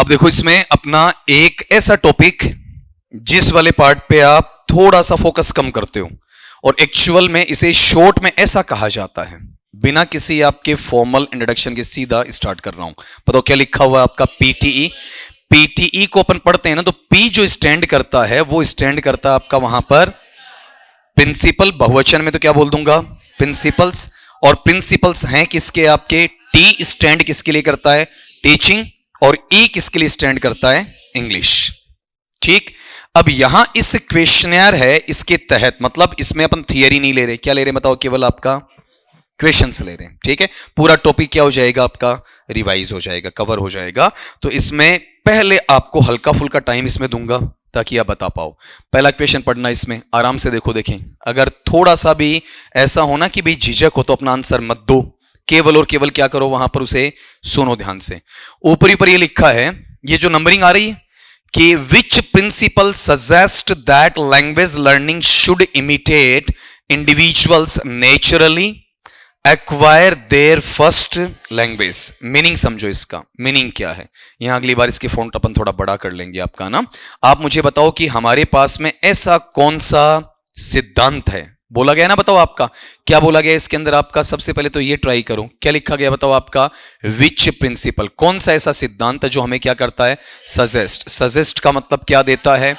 अब देखो इसमें अपना एक ऐसा टॉपिक जिस वाले पार्ट पे आप थोड़ा सा फोकस कम करते हो, और एक्चुअल में इसे शॉर्ट में ऐसा कहा जाता है, बिना किसी आपके फॉर्मल इंट्रोडक्शन के सीधा स्टार्ट कर रहा हूं। बताओ क्या लिखा हुआ है आपका? पीटीई। पीटीई को अपन पढ़ते हैं ना, तो पी जो स्टैंड करता है वो स्टैंड करता है आपका वहां पर प्रिंसिपल, बहुवचन में तो क्या बोल दूंगा? प्रिंसिपल्स। और प्रिंसिपल्स हैं किसके आपके? टी स्टैंड किसके लिए करता है? टीचिंग। और ई किसके लिए स्टैंड करता है? इंग्लिश। ठीक। अब यहां इस क्वेश्चनर है, इसके तहत मतलब इसमें अपन थियरी नहीं ले रहे, क्या ले रहे बताओ? केवल आपका क्वेश्चंस ले रहे हैं। ठीक है, पूरा टॉपिक क्या हो जाएगा आपका? रिवाइज हो जाएगा, कवर हो जाएगा। तो इसमें पहले आपको हल्का फुल्का टाइम इसमें दूंगा ताकि आप बता पाओ। पहला क्वेश्चन पढ़ना, इसमें आराम से देखो। देखें, अगर थोड़ा सा भी ऐसा होना कि भाई झिझक हो तो अपना आंसर मत दो, केवल और केवल क्या करो, वहां पर उसे सुनो ध्यान से। ऊपरी पर ये लिखा है, ये जो नंबरिंग आ रही है कि which principle suggest that language learning should imitate individuals naturally acquire their first language. Meaning समझो, इसका मीनिंग क्या है। यहां अगली बार इसके फॉन्ट अपन थोड़ा बड़ा कर लेंगे आपका ना। आप मुझे बताओ कि हमारे पास में ऐसा कौन सा सिद्धांत है, बोला गया ना, बताओ आपका क्या बोला गया इसके अंदर आपका? सबसे पहले तो ये ट्राई करो, क्या लिखा गया बताओ आपका? विच प्रिंसिपल, कौन सा ऐसा सिद्धांत है जो हमें क्या करता है? सजेस्ट। सजेस्ट का मतलब क्या देता है?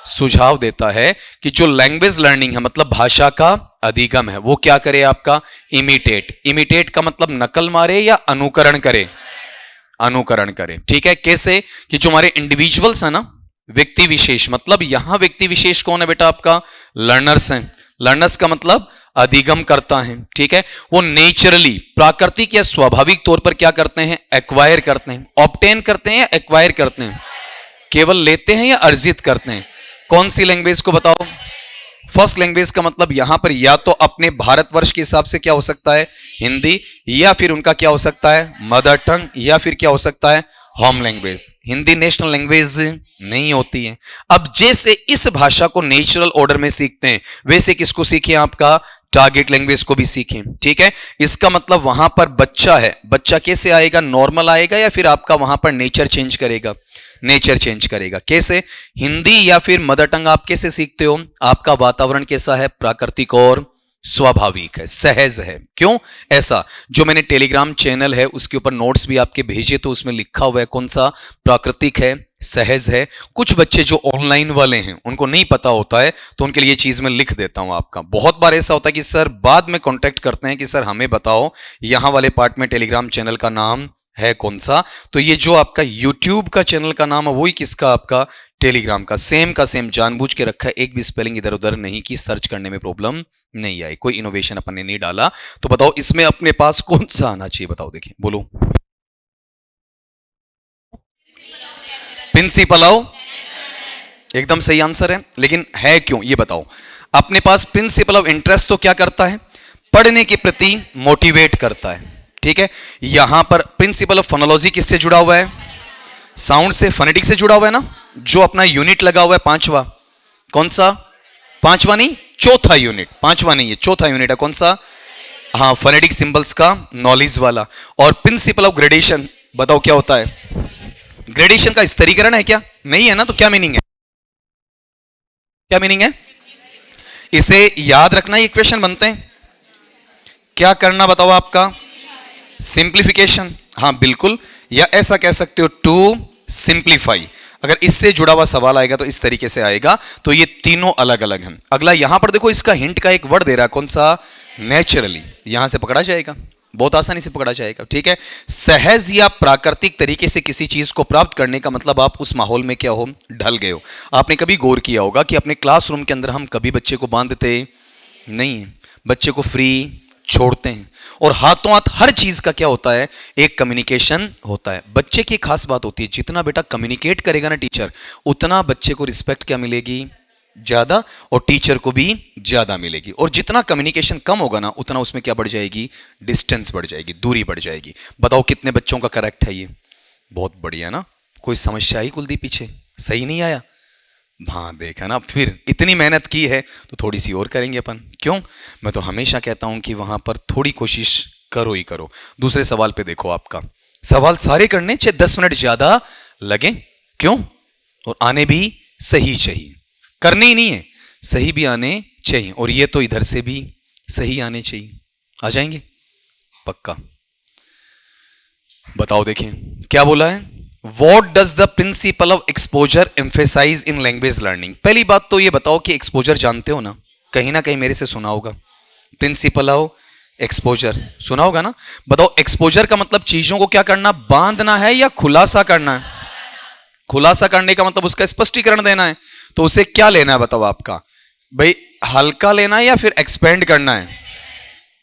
सुझाव देता है कि जो लैंग्वेज लर्निंग है, मतलब भाषा का अधिगम है, वो क्या करे आपका? इमिटेट। इमिटेट का मतलब नकल मारे या अनुकरण करे? अनुकरण करे। ठीक है, कैसे? कि जो हमारे इंडिविजुअल्स है ना, व्यक्ति विशेष, मतलब यहां व्यक्ति विशेष कौन है बेटा आपका? लर्नर्स हैं। लर्नर्स का मतलब अधिगम करता है। ठीक है, वो नेचुरली, प्राकृतिक या स्वाभाविक तौर पर क्या करते हैं? एक्वायर करते हैं। ऑब्टेन करते हैं या एक्वायर करते हैं? केवल लेते हैं या अर्जित करते हैं? कौन सी लैंग्वेज को बताओ? फर्स्ट लैंग्वेज का मतलब यहां पर या तो अपने भारतवर्ष के हिसाब से क्या हो सकता है? हिंदी, या फिर उनका क्या हो सकता है? मदर टंग, या फिर क्या हो सकता है? Home language. Hindi national language नहीं होती है। अब जैसे इस भाषा को नेचुरल ऑर्डर में सीखते हैं, वैसे किसको सीखें? आपका टारगेट लैंग्वेज को भी सीखें। ठीक है, इसका मतलब वहां पर बच्चा है, बच्चा कैसे आएगा? नॉर्मल आएगा या फिर आपका वहां पर नेचर चेंज करेगा? नेचर चेंज करेगा। कैसे? हिंदी या फिर मदर टंग आप कैसे सीखते हो? आपका वातावरण कैसा है? प्राकृतिक और स्वाभाविक है, सहज है। क्यों ऐसा? जो मैंने टेलीग्राम चैनल है उसके ऊपर नोट्स भी आपके भेजे, तो उसमें लिखा हुआ है कौन सा? प्राकृतिक है, सहज है। कुछ बच्चे जो ऑनलाइन वाले हैं उनको नहीं पता होता है, तो उनके लिए चीज मैं लिख देता हूं आपका। बहुत बार ऐसा होता है कि सर बाद में कांटेक्ट करते हैं कि सर हमें बताओ यहां वाले पार्ट में टेलीग्राम चैनल का नाम है कौन सा? तो ये जो आपका यूट्यूब का चैनल का नाम है वही किसका? आपका टेलीग्राम का। सेम का सेम जानबूझ के रखा है, एक भी स्पेलिंग इधर उधर नहीं की, सर्च करने में प्रॉब्लम नहीं आई, कोई इनोवेशन अपन ने नहीं डाला। तो बताओ इसमें अपने पास कौन सा आना चाहिए? बताओ, देखिए बोलो। प्रिंसिपल ऑफ, एकदम सही आंसर है, लेकिन है क्यों ये बताओ। अपने पास प्रिंसिपल ऑफ इंटरेस्ट तो क्या करता है? पढ़ने के प्रति मोटिवेट करता है। ठीक है, यहां पर प्रिंसिपल ऑफ फोनोलॉजी किससे जुड़ा हुआ है? साउंड से, फोनेटिक से जुड़ा हुआ है ना। जो अपना यूनिट लगा हुआ है पांचवा, कौन सा? पांचवा नहीं, चौथा यूनिट। पांचवा नहीं है, चौथा यूनिट है। कौन सा? हाँ, फोनेटिक सिंबल्स का नॉलेज वाला। और प्रिंसिपल ऑफ ग्रेडेशन बताओ क्या होता है? ग्रेडेशन का स्तरीकरण है क्या? नहीं है ना, तो क्या मीनिंग है? क्या मीनिंग है? इसे याद रखना, ये क्वेश्चन बनते हैं। क्या करना बताओ आपका? सिंप्लीफिकेशन। हाँ बिल्कुल, या ऐसा कह सकते हो टू सिंप्लीफाई। अगर इससे जुड़ा हुआ सवाल आएगा तो इस तरीके से आएगा। तो ये तीनों अलग अलग हैं। अगला यहां पर देखो, इसका हिंट का एक वर्ड दे रहा है, कौन सा? नेचुरली। यहां से पकड़ा जाएगा, बहुत आसानी से पकड़ा जाएगा। ठीक है, सहज या प्राकृतिक तरीके से किसी चीज को प्राप्त करने का मतलब आप उस माहौल में क्या हो? ढल गए हो। आपने कभी गौर किया होगा कि अपने क्लासरूम के अंदर हम कभी बच्चे को बांधते नहीं है, बच्चे को फ्री छोड़ते हैं, और हाथों हाथ हर चीज का क्या होता है? एक कम्युनिकेशन होता है। बच्चे की खास बात होती है, जितना बेटा कम्युनिकेट करेगा ना टीचर, उतना बच्चे को रिस्पेक्ट क्या मिलेगी? ज्यादा, और टीचर को भी ज्यादा मिलेगी। और जितना कम्युनिकेशन कम होगा ना, उतना उसमें क्या बढ़ जाएगी? डिस्टेंस बढ़ जाएगी, दूरी बढ़ जाएगी। बताओ कितने बच्चों का करेक्ट है ये? बहुत बढ़िया ना। कोई समस्या आई कुलदीप पीछे? सही नहीं आया? हाँ देखा ना, फिर इतनी मेहनत की है तो थोड़ी सी और करेंगे अपन। क्यों? मैं तो हमेशा कहता हूं कि वहां पर थोड़ी कोशिश करो ही करो। दूसरे सवाल पे देखो, आपका सवाल सारे करने, चाहे 10 मिनट ज्यादा लगे। क्यों? और आने भी सही चाहिए, करने ही नहीं है, सही भी आने चाहिए। और ये तो इधर से भी सही आने चाहिए। आ जाएंगे पक्का? बताओ देखें क्या बोला है। What does the principle of exposure emphasize in language learning. पहली बात तो ये बताओ कि एक्सपोजर जानते हो ना कहीं मेरे से सुना होगा। प्रिंसिपल ऑफ एक्सपोजर सुना होगा ना। बताओ एक्सपोजर का मतलब चीजों को क्या करना, बांधना है या खुलासा करना है? खुलासा करने का मतलब उसका स्पष्टीकरण देना है। तो उसे क्या लेना है बताओ आपका भाई, हल्का लेना है या फिर एक्सपेंड करना है?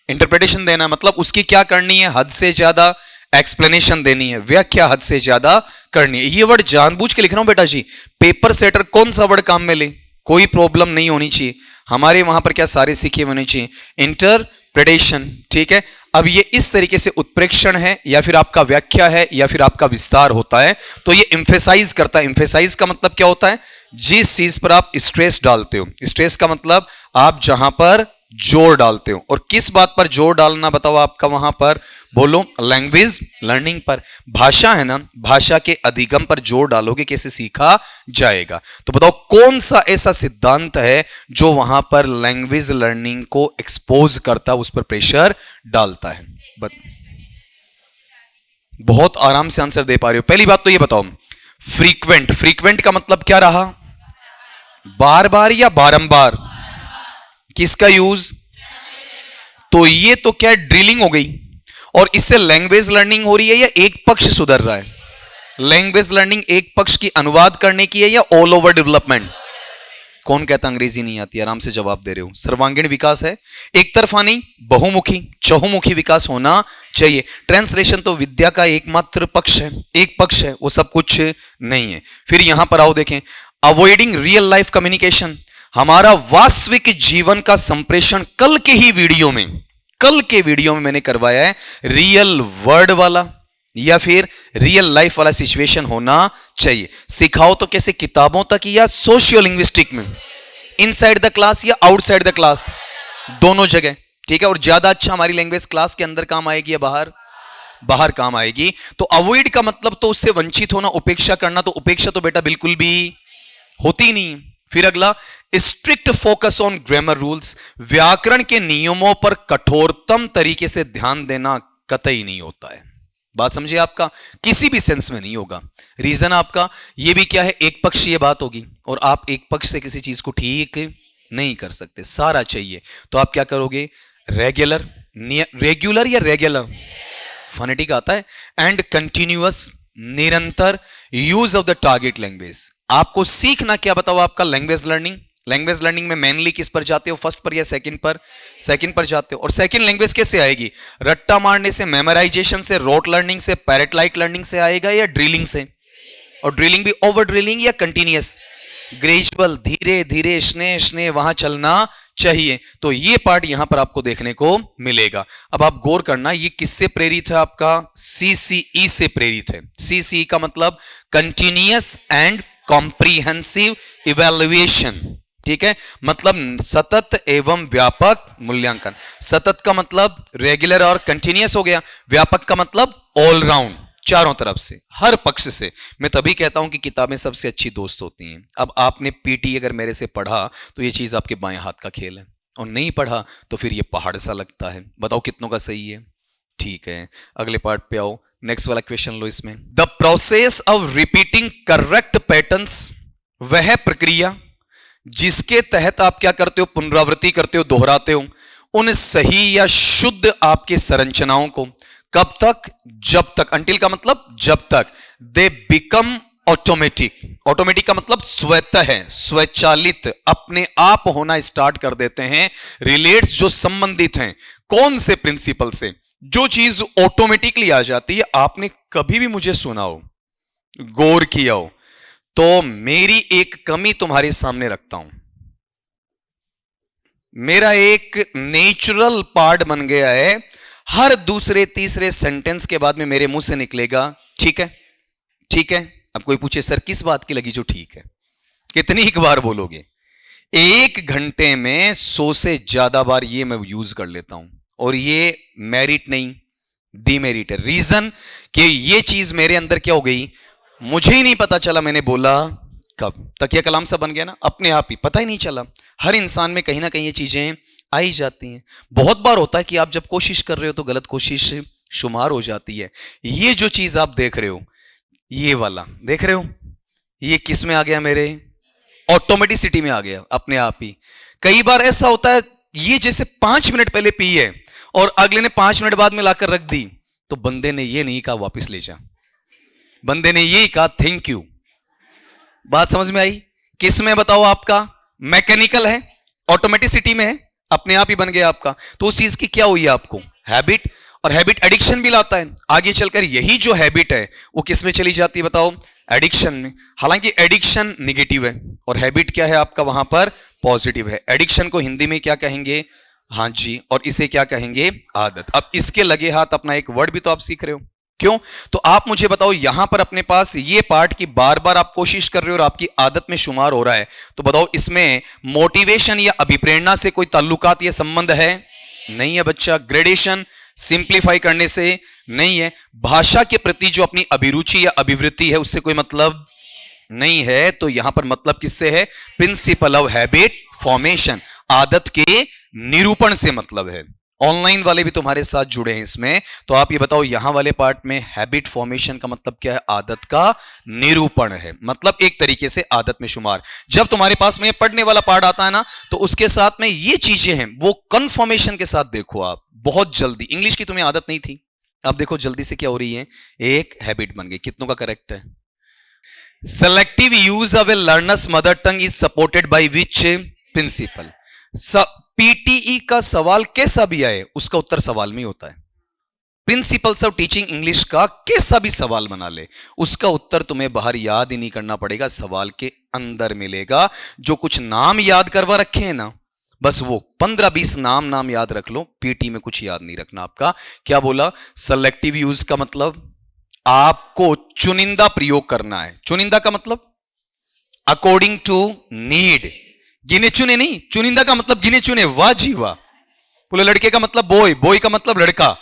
इंटरप्रिटेशन देना है। मतलब उसकी क्या करनी है, हद से ज्यादा एक्सप्लेनेशन देनी है, व्याख्या हद से ज्यादा करनी है। ये वर्ड जानबूझ के लिख रहा हूं बेटा जी। पेपर सेटर कौन सा वर्ड काम में ले, कोई प्रॉब्लम नहीं होनी चाहिए। हमारे वहां पर क्या सारे सीखे होने चाहिए, इंटरप्रिटेशन। ठीक है, अब ये इस तरीके से उत्प्रेक्षण है या फिर आपका व्याख्या है या फिर आपका विस्तार होता है, तो ये एम्फेसाइज करता है। एम्फेसाइज का मतलब क्या होता है, जिस चीज पर आप स्ट्रेस डालते हो। स्ट्रेस का मतलब आप जहां पर जोर डालते हो। और किस बात पर जोर डालना बताओ आपका वहां पर, बोलो लैंग्वेज लर्निंग पर। भाषा है ना, भाषा के अधिगम पर जोर डालोगे कैसे सीखा जाएगा। तो बताओ कौन सा ऐसा सिद्धांत है जो वहां पर लैंग्वेज लर्निंग को एक्सपोज करता है, उस पर प्रेशर डालता है। बहुत आराम से आंसर दे पा रहे हो। पहली बात तो ये बताओ, फ्रीक्वेंट। फ्रीक्वेंट का मतलब क्या रहा, बार बार या बारंबार। किसका यूज, तो ये तो क्या ड्रिलिंग हो गई। और इससे लैंग्वेज लर्निंग हो रही है या एक पक्ष सुधर रहा है? लैंग्वेज लर्निंग एक पक्ष की अनुवाद करने की है या ऑल ओवर डेवलपमेंट? कौन कहता अंग्रेजी नहीं आती, आराम से जवाब दे रहे हो। सर्वांगीण विकास है, एक तरफा नहीं, बहुमुखी चहुमुखी विकास होना चाहिए। ट्रांसलेशन तो विद्या का एकमात्र पक्ष है, एक पक्ष है, वो सब कुछ नहीं है। फिर यहां पर आओ देखें, अवॉइडिंग रियल लाइफ कम्युनिकेशन। हमारा वास्तविक जीवन का संप्रेषण कल के वीडियो में मैंने करवाया है, रियल वर्ड वाला या फिर रियल लाइफ वाला सिचुएशन होना चाहिए। सिखाओ तो कैसे, किताबों तक या सोशियो लिंग्विस्टिक में, इनसाइड द क्लास या आउटसाइड द क्लास, दोनों जगह। ठीक है, और ज्यादा अच्छा हमारी लैंग्वेज क्लास के अंदर काम आएगी या बाहर काम आएगी। तो अवॉइड का मतलब तो उससे वंचित होना, उपेक्षा करना। तो उपेक्षा तो बेटा बिल्कुल भी होती नहीं। फिर अगला, strict focus on grammar rules. व्याकरण के नियमों पर कठोरतम तरीके से ध्यान देना कतई नहीं होता है। बात समझिए, आपका किसी भी सेंस में नहीं होगा। रीजन आपका ये भी क्या है, एक पक्षीय बात होगी और आप एक पक्ष से किसी चीज को ठीक नहीं कर सकते, सारा चाहिए। तो आप क्या करोगे, रेगुलर या रेगुलर, फोनेटिक आता है, एंड कंटिन्यूअस, निरंतर use of the target language. आपको सीखना क्या बताओ आपका, लैंग्वेज लर्निंग में मेनली किस पर जाते हो, फर्स्ट पर या सेकंड पर जाते हो। और सेकंड लैंग्वेज कैसे आएगी, रट्टा मारने से, मेमोराइजेशन से, रोट लर्निंग से, पैरेट लाइक लर्निंग से आएगा या ड्रिलिंग से? और ड्रिलिंग भी ओवर ड्रिलिंग या कंटिन्यूअस, ग्रेजुअल, धीरे धीरे, स्नेह वहां चलना चाहिए। तो ये पार्ट यहां पर आपको देखने को मिलेगा। अब आप गौर करना, ये किससे प्रेरित है, आपका CCE से प्रेरित है। CCE का मतलब कंटिन्यूअस एंड कॉम्प्रिहेंसिव इवैल्यूएशन। ठीक है, मतलब सतत एवं व्यापक मूल्यांकन। सतत का मतलब रेगुलर और कंटिन्यूअस हो गया, व्यापक का मतलब ऑलराउंड, चारों तरफ से, हर पक्ष से। मैं तभी कहता हूं कि किताबें सबसे अच्छी दोस्त होती हैं। अब आपने पीटी अगर मेरे से पढ़ा तो ये चीज आपके बाएं हाथ का खेल है, और नहीं पढ़ा तो फिर ये पहाड़ सा लगता है। बताओ कितनों का सही है? ठीक है, अगले पार्ट पे आओ, नेक्स्ट वाला क्वेश्चन लो। इसमें the process of repeating correct patterns, वह प्रक्रिया जिसके तहत आप क्या करते हो, पुनरावृत्ति करते हो, दोहराते हो उन सही या शुद्ध आपके संरचनाओं को। कब तक? जब तक, अंटिल का मतलब जब तक, दे बिकम ऑटोमेटिक। ऑटोमेटिक का मतलब स्वतः है, स्वचालित, अपने आप होना स्टार्ट कर देते हैं। रिलेट्स, जो संबंधित हैं, कौन से प्रिंसिपल से? जो चीज ऑटोमेटिकली आ जाती है। आपने कभी भी मुझे सुना हो, गौर किया हो, तो मेरी एक कमी तुम्हारे सामने रखता हूं। मेरा एक नेचुरल पार्ट बन गया है, हर दूसरे तीसरे सेंटेंस के बाद में मेरे मुंह से निकलेगा ठीक है, ठीक है। अब कोई पूछे सर किस बात की लगी जो ठीक है, कितनी एक बार बोलोगे? 1 घंटे में 100 से ज्यादा बार ये मैं यूज कर लेता हूं, और ये मेरिट नहीं, डीमेरिट है। रीजन कि ये चीज मेरे अंदर क्या हो गई, मुझे ही नहीं पता चला मैंने बोला कब। तकिया कलाम सा बन गया ना, अपने आप ही पता ही नहीं चला। हर इंसान में कहीं ना कहीं ये चीजें आई जाती हैं। बहुत बार होता है कि आप जब कोशिश कर रहे हो तो गलत कोशिश शुमार हो जाती है। ये जो चीज आप देख रहे हो, ये वाला देख रहे हो, ये किस में आ गया? मेरे ऑटोमेटिसिटी में आ गया अपने आप ही। कई बार ऐसा होता है, ये जैसे 5 मिनट पहले पी है और अगले ने 5 मिनट बाद में लाकर रख दी, तो बंदे ने ये नहीं कहा वापस ले जा, बंदे ने ये कहा थैंक यू। बात समझ में आई? किस में बताओ? आपका मैकेनिकल है, ऑटोमेटिसिटी में है, अपने आप ही बन गया आपका। तो उस चीज की क्या हुई है आपको? हैबिट। और हैबिट एडिक्शन भी लाता है। आगे चलकर यही जो हैबिट है वो किस में चली जाती है बताओ? एडिक्शन में। हालांकि एडिक्शन निगेटिव है और हैबिट क्या है आपका वहां पर? पॉजिटिव है। एडिक्शन को हिंदी में क्या कहेंगे? हाँ जी। और इसे क्या कहेंगे? आदत। अब इसके लगे हाथ अपना एक वर्ड भी तो आप सीख रहे हो। क्यों? तो आप मुझे बताओ, यहां पर अपने पास ये पार्ट की बार बार आप कोशिश कर रहे हो और आपकी आदत में शुमार हो रहा है, तो बताओ इसमें मोटिवेशन या अभिप्रेरणा से कोई ताल्लुकात या संबंध है? नहीं है बच्चा। ग्रेडेशन सिंप्लीफाई करने से नहीं है। भाषा के प्रति जो अपनी अभिरुचि या अभिवृत्ति है उससे कोई मतलब नहीं है। तो यहां पर मतलब किससे है? प्रिंसिपल ऑफ हैबिट फॉर्मेशन, आदत के निरूपण से मतलब है। ऑनलाइन वाले भी तुम्हारे साथ जुड़े हैं इसमें, तो आप ये बताओ यहां वाले पार्ट में हैबिट फॉर्मेशन का मतलब क्या है? आदत का निरूपण है, मतलब एक तरीके से आदत में शुमार। जब तुम्हारे पास में पढ़ने वाला पार्ट आता है ना, तो उसके साथ में ये चीजें हैं वो कन्फर्मेशन के साथ देखो आप। बहुत जल्दी, इंग्लिश की तुम्हें आदत नहीं थी, अब देखो जल्दी से क्या हो रही है, एक हैबिट बन गई। कितनों का करेक्ट है? Selective use of A learners mother tongue is supported by which principle? PTE का सवाल कैसा भी आए उसका उत्तर सवाल में ही होता है। प्रिंसिपल्स ऑफ टीचिंग इंग्लिश का कैसा भी सवाल बना ले, उसका उत्तर तुम्हें बाहर याद ही नहीं करना पड़ेगा, सवाल के अंदर मिलेगा। जो कुछ नाम याद करवा रखे हैं ना, बस वो 15-20 नाम याद रख लो, पीटी में कुछ याद नहीं रखना आपका। क्या बोला? सेलेक्टिव यूज का मतलब आपको चुनिंदा प्रयोग करना है। चुनिंदा का मतलब अकॉर्डिंग टू नीड, गिने चुने नहीं। चुनिंदा का मतलब गिने चुने। वाह जी वाह। बोले लड़के का मतलब बॉय, बॉय का मतलब लड़का,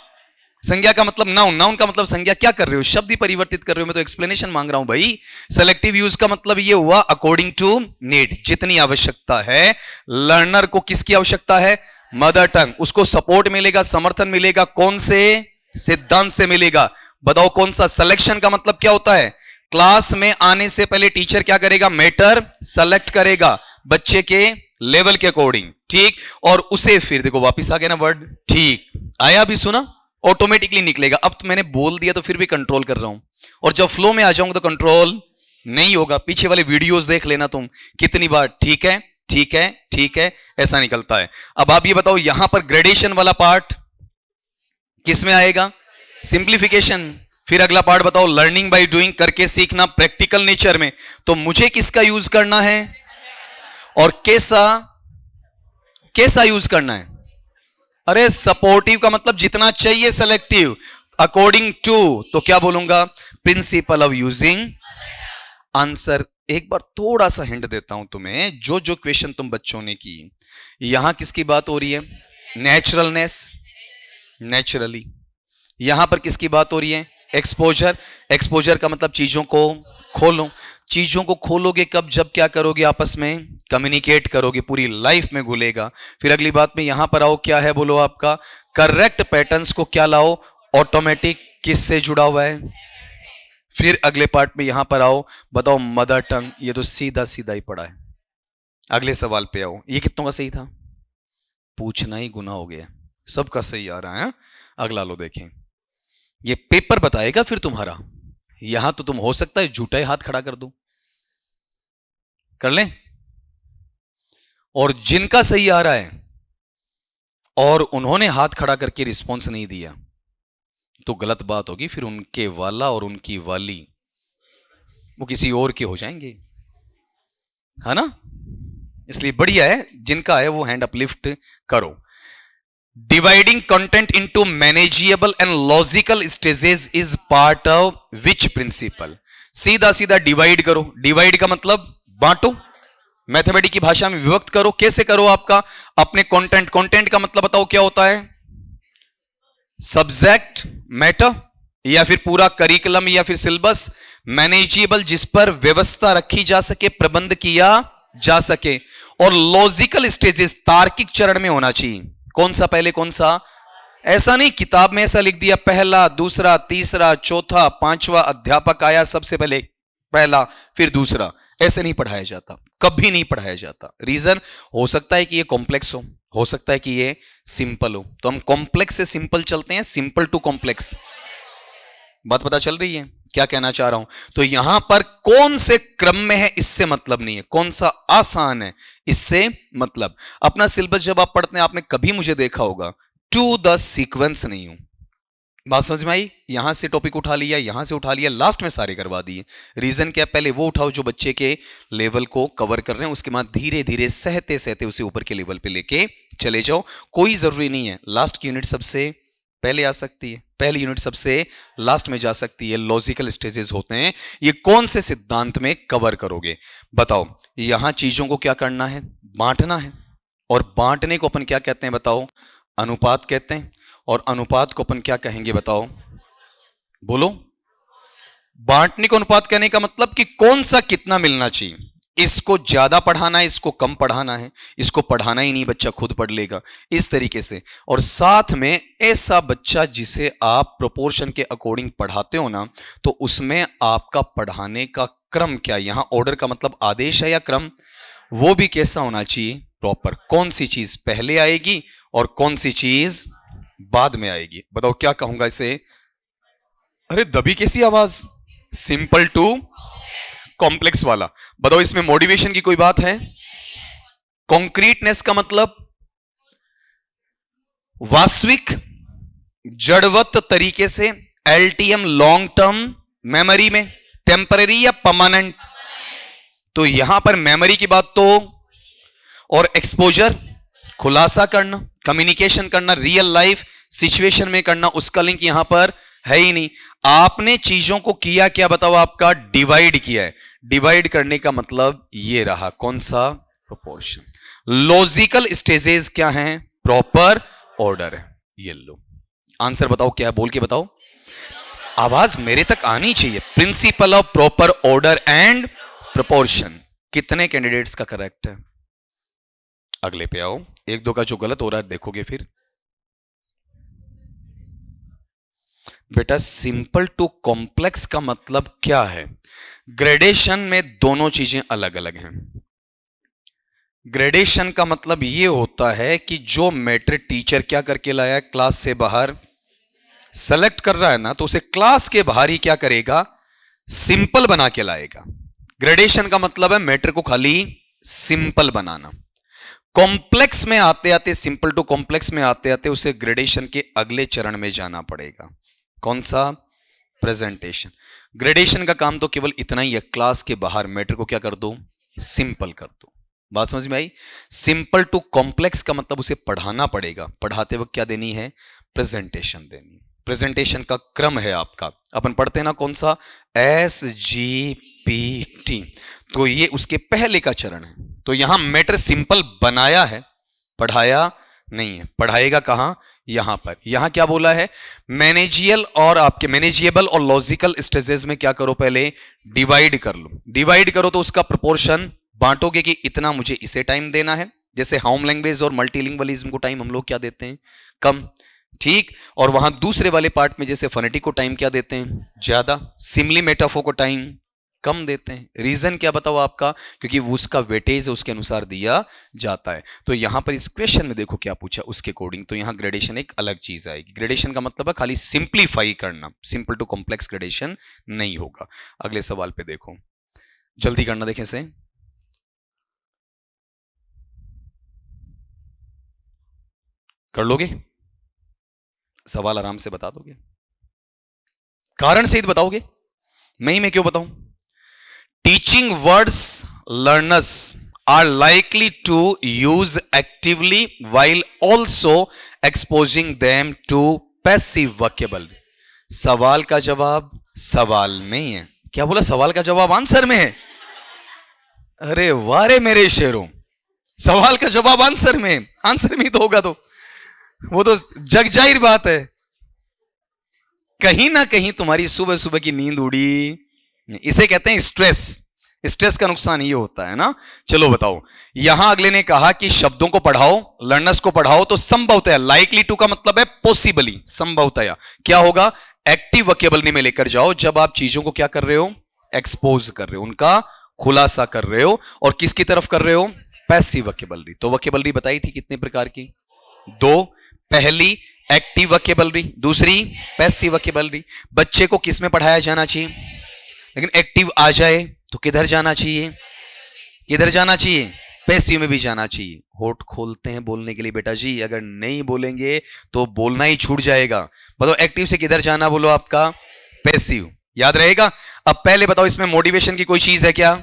संज्ञा का मतलब नाउन, नाउन का मतलब संज्ञा। क्या कर रहे हो? शब्द ही परिवर्तित कर रहे हो। मैं तो एक्सप्लेनेशन मांग रहा हूं भाई। सेलेक्टिव यूज का मतलब ये हुआ अकॉर्डिंग टू नीड, जितनी आवश्यकता है। लर्नर को किसकी आवश्यकता है? Mother tongue. उसको सपोर्ट मिलेगा, समर्थन मिलेगा, कौन से सिद्धांत से मिलेगा? बताओ कौन सा? सिलेक्शन का मतलब क्या होता है? क्लास में आने से पहले टीचर क्या करेगा? मैटर सेलेक्ट करेगा बच्चे के लेवल के अकॉर्डिंग, ठीक। और उसे फिर देखो वापिस आ गया ना वर्ड, ठीक आया, भी सुना, ऑटोमेटिकली निकलेगा। अब तो मैंने बोल दिया तो फिर भी कंट्रोल कर रहा हूं, और जब फ्लो में आ जाऊंगा तो कंट्रोल नहीं होगा। पीछे वाले वीडियोस देख लेना तुम कितनी बार, ठीक है ठीक है ठीक है, ऐसा निकलता है। अब आप ये बताओ यहां पर ग्रेडेशन वाला पार्ट किस में आएगा? सिंप्लीफिकेशन। फिर अगला पार्ट बताओ, लर्निंग बाय डूइंग, करके सीखना, प्रैक्टिकल नेचर में। तो मुझे किसका यूज करना है और कैसा कैसा यूज करना है? अरे सपोर्टिव का मतलब जितना चाहिए, सेलेक्टिव अकॉर्डिंग टू, तो क्या बोलूंगा? Principle of using. आंसर एक बार थोड़ा सा हिंट देता हूं तुम्हें। जो जो क्वेश्चन तुम बच्चों ने की, यहां किसकी बात हो रही है? Naturalness, naturally. यहां पर किसकी बात हो रही है? एक्सपोजर। एक्सपोजर का मतलब चीजों को खोलो। चीजों को खोलोगे कब? जब क्या करोगे? आपस में कम्युनिकेट करोगे, पूरी लाइफ में घुलेगा। फिर अगली बात में यहां पर आओ, क्या है बोलो आपका? करेक्ट पैटर्न्स को क्या लाओ? ऑटोमेटिक। किससे जुड़ा हुआ है? फिर अगले पार्ट में यहां पर आओ, बताओ मदर टंग। ये तो सीधा सीधा ही पड़ा है। अगले सवाल पे आओ, ये कितनों का सही था? पूछना ही गुनाह हो गया, सबका सही आ रहा है। अगला लो देखें, ये पेपर बताएगा फिर तुम्हारा। यहां तो तुम हो सकता है झूठा ही हाथ खड़ा कर दो, कर लें। और जिनका सही आ रहा है और उन्होंने हाथ खड़ा करके रिस्पॉन्स नहीं दिया, तो गलत बात होगी। फिर उनके वाला और उनकी वाली वो किसी और के हो जाएंगे, है ना। इसलिए बढ़िया है, जिनका है वो हैंड अपलिफ्ट करो। Dividing content into manageable and logical stages is part of which principle? सीधा सीधा डिवाइड करो। डिवाइड का मतलब बांटो, मैथमेटिक्स की भाषा में विभक्त करो। कैसे करो? आपका अपने कंटेंट, कंटेंट का मतलब बताओ क्या होता है? सब्जेक्ट मैटर, या फिर पूरा करिकुलम, या फिर सिलेबस। मैनेजेबल जिस पर व्यवस्था रखी जा सके, प्रबंध किया जा सके, और लॉजिकल स्टेजेस तार्किक चरण में होना चाहिए। कौन सा पहले कौन सा? ऐसा नहीं किताब में ऐसा लिख दिया पहला दूसरा तीसरा चौथा पांचवा, अध्यापक आया सबसे पहले पहला फिर दूसरा, ऐसे नहीं पढ़ाया जाता, कभी नहीं पढ़ाया जाता। रीजन हो सकता है कि ये कॉम्प्लेक्स हो सकता है कि ये सिंपल हो, तो हम कॉम्प्लेक्स से सिंपल चलते हैं, सिंपल टू कॉम्प्लेक्स। बात पता चल रही है क्या कहना चाह रहा हूं? तो यहां पर कौन से क्रम में है इससे मतलब नहीं है, कौन सा आसान है इससे मतलब। अपना सिलेबस जब आप पढ़ते हैं आपने कभी मुझे देखा होगा टू द सीक्वेंस नहीं हूं। बात समझ में आई? यहां से टॉपिक उठा लिया, यहां से उठा लिया, लास्ट में सारे करवा दिए। रीजन क्या? पहले वो उठाओ जो बच्चे के लेवल को कवर कर रहे हैं, उसके बाद धीरे धीरे सहते सहते उसे ऊपर के लेवल पे लेके चले जाओ। कोई जरूरी नहीं है लास्ट की यूनिट सबसे पहले आ सकती है, पहली यूनिट सबसे लास्ट में जा सकती है। लॉजिकल स्टेजेस होते हैं, ये कौन से सिद्धांत में कवर करोगे बताओ। यहां चीजों को क्या करना है? बांटना है, और बांटने को अपन क्या कहते हैं बताओ? अनुपात कहते हैं। और अनुपात को अपन क्या कहेंगे बताओ? बोलो। बांटने को अनुपात कहने का मतलब कि कौन सा कितना मिलना चाहिए। इसको ज्यादा पढ़ाना है, इसको कम पढ़ाना है, इसको पढ़ाना ही नहीं, बच्चा खुद पढ़ लेगा, इस तरीके से। और साथ में ऐसा बच्चा जिसे आप प्रोपोर्शन के अकॉर्डिंग पढ़ाते हो ना, तो उसमें आपका पढ़ाने का क्रम क्या, यहां ऑर्डर का मतलब आदेश है या क्रम, वो भी कैसा होना चाहिए? प्रॉपर। कौन सी चीज पहले आएगी और कौन सी चीज बाद में आएगी, बताओ क्या कहूंगा इसे? अरे दबी कैसी आवाज? सिंपल टू कॉम्प्लेक्स वाला। बताओ इसमें मोटिवेशन की कोई बात है? कॉन्क्रीटनेस का मतलब वास्तविक जड़वत तरीके से, एलटीएम लॉन्ग टर्म मेमोरी में, टेम्पररी या परमानेंट। तो यहां पर मेमोरी की बात तो, और एक्सपोजर खुलासा करना, कम्युनिकेशन करना, रियल लाइफ सिचुएशन में करना, उसका लिंक यहां पर है ही नहीं। आपने चीजों को किया क्या बताओ? आपका डिवाइड किया है। डिवाइड करने का मतलब ये रहा, कौन सा? प्रोपोर्शन। लॉजिकल स्टेजेस क्या हैं? प्रॉपर ऑर्डर है। ये लो आंसर बताओ क्या है, बोल के बताओ, आवाज मेरे तक आनी चाहिए। Principle of proper order and proportion. कितने कैंडिडेट्स का करेक्ट है? अगले पे आओ, एक दो का जो गलत हो रहा है देखोगे फिर। बेटा सिंपल टू कॉम्प्लेक्स का मतलब क्या है? ग्रेडेशन में दोनों चीजें अलग अलग हैं। ग्रेडेशन का मतलब यह होता है कि जो मैटर टीचर क्या करके लाया है, क्लास से बाहर सेलेक्ट कर रहा है ना, तो उसे क्लास के बाहर ही क्या करेगा? सिंपल बना के लाएगा। ग्रेडेशन का मतलब है मैटर को खाली सिंपल बनाना। कॉम्प्लेक्स में आते आते, सिंपल टू कॉम्प्लेक्स में आते आते उसे ग्रेडेशन के अगले चरण में जाना पड़ेगा। कौन सा? प्रेजेंटेशन। ग्रेडेशन का काम तो केवल इतना ही है, क्लास के बाहर मैटर को क्या कर दो? सिंपल कर दो। बात समझ में आई? सिंपल टू कॉम्प्लेक्स का मतलब उसे पढ़ाना पड़ेगा, पढ़ाते वक्त क्या देनी है? प्रेजेंटेशन देनी। प्रेजेंटेशन का क्रम है आपका, अपन पढ़ते हैं ना कौन सा? SGPT। तो ये उसके पहले का चरण है। तो यहां मैटर सिंपल बनाया है, पढ़ाया नहीं है। पढ़ाएगा कहां? यहां पर। यहां क्या बोला है? मैनेजियल और आपके मैनेजिएबल और लॉजिकल स्टेजेस में क्या करो? पहले डिवाइड कर लो। डिवाइड करो तो उसका प्रोपोर्शन बांटोगे कि इतना मुझे इसे टाइम देना है। जैसे होम लैंग्वेज और मल्टीलिंगुअलिज्म को टाइम हम लोग क्या देते हैं? कम, ठीक। और वहां दूसरे वाले पार्ट में जैसे फोनेटिक को टाइम क्या देते हैं? ज्यादा। सिमिली मेटाफोर को टाइम कम देते हैं। रीजन क्या बताओ आपका? क्योंकि वो उसका वेटेज उसके अनुसार दिया जाता है। तो यहां पर इस क्वेश्चन में देखो क्या पूछा उसके अकॉर्डिंग, तो यहां ग्रेडेशन एक अलग चीज आएगी। ग्रेडेशन का मतलब है खाली सिंप्लीफाई करना, सिंपल टू कॉम्प्लेक्स ग्रेडेशन नहीं होगा। अगले सवाल पे देखो, जल्दी करना, देखें से। कर लोगे? सवाल आराम से बता दोगे? कारण सहित बताओगे? मैं क्यों बताऊं? Teaching words learners are likely to use actively while also exposing them to passive vocabulary. सवाल का जवाब सवाल में ही है। क्या बोला? सवाल का जवाब आंसर में है। अरे वारे मेरे शेरों, सवाल का जवाब आंसर में, आंसर में ही तो होगा, तो वो तो जग जाहिर बात है। कहीं ना कहीं तुम्हारी सुबह सुबह की नींद उड़ी इसे कहते हैं स्ट्रेस। स्ट्रेस का नुकसान ये होता है ना। चलो बताओ, यहां अगले ने कहा कि शब्दों को पढ़ाओ, लर्नर्स को पढ़ाओ, तो संभवतया, लाइकली टू का मतलब है पॉसिबली, संभवतया क्या होगा, एक्टिव वोकैबुलरी में लेकर जाओ जब आप चीजों को क्या कर रहे हो, एक्सपोज कर रहे हो, उनका खुलासा कर रहे हो। और किसकी तरफ कर रहे हो, पैसिव वोकैबुलरी। तो वोकैबुलरी बताई थी कितने प्रकार की, दो। पहली एक्टिव वोकैबुलरी, दूसरी पैसिव वोकैबुलरी। बच्चे को किस में पढ़ाया जाना चाहिए, लेकिन एक्टिव आ जाए तो किधर जाना चाहिए, किधर जाना चाहिए, पैसिव में भी जाना चाहिए। होठ खोलते हैं बोलने के लिए बेटा जी, अगर नहीं बोलेंगे तो बोलना ही छूट जाएगा। बताओ एक्टिव से किधर जाना, बोलो आपका पैसिव, याद रहेगा। अब पहले बताओ इसमें मोटिवेशन की कोई चीज है क्या,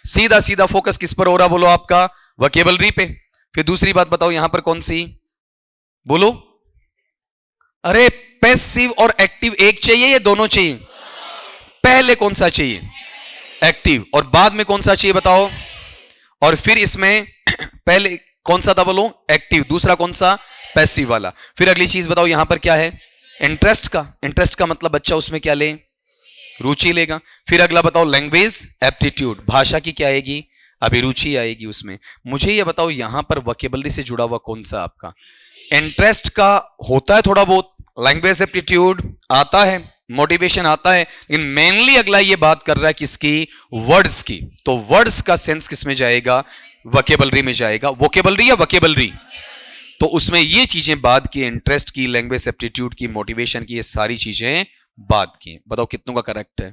सीधा सीधा फोकस किस पर हो रहा, बोलो आपका वोकैबुलरी पे। फिर दूसरी बात बताओ यहां पर कौन सी, बोलो। अरे पैसिव और एक्टिव एक चाहिए या दोनों चाहिए, पहले कौन सा चाहिए, एक्टिव, और बाद में कौन सा चाहिए बताओ। और फिर इसमें पहले कौन सा था, बोलो एक्टिव, दूसरा कौन सा, पैसिव वाला। फिर अगली चीज बताओ यहां पर क्या है, इंटरेस्ट का। इंटरेस्ट का मतलब बच्चा उसमें क्या ले, रुचि लेगा। फिर अगला बताओ लैंग्वेज एप्टीट्यूड, भाषा की क्या आएगी, अभिरुचि आएगी उसमें। मुझे ये बताओ यहां पर वोकैबुलरी से जुड़ा हुआ कौन सा आपका, इंटरेस्ट का होता है थोड़ा बहुत, लैंग्वेज एप्टीट्यूड आता है, मोटिवेशन आता है, लेकिन मेनली अगला ये बात कर रहा है किसकी, वर्ड्स की। तो वर्ड्स का सेंस किस में जाएगा, वोकैबुलरी में जाएगा। वोकैबुलरी या वोकैबुलरी, तो उसमें ये चीजें बाद की, इंटरेस्ट की, लैंग्वेज एप्टीट्यूड की, मोटिवेशन की, ये सारी चीजें बाद की। बताओ कितनों का करेक्ट है,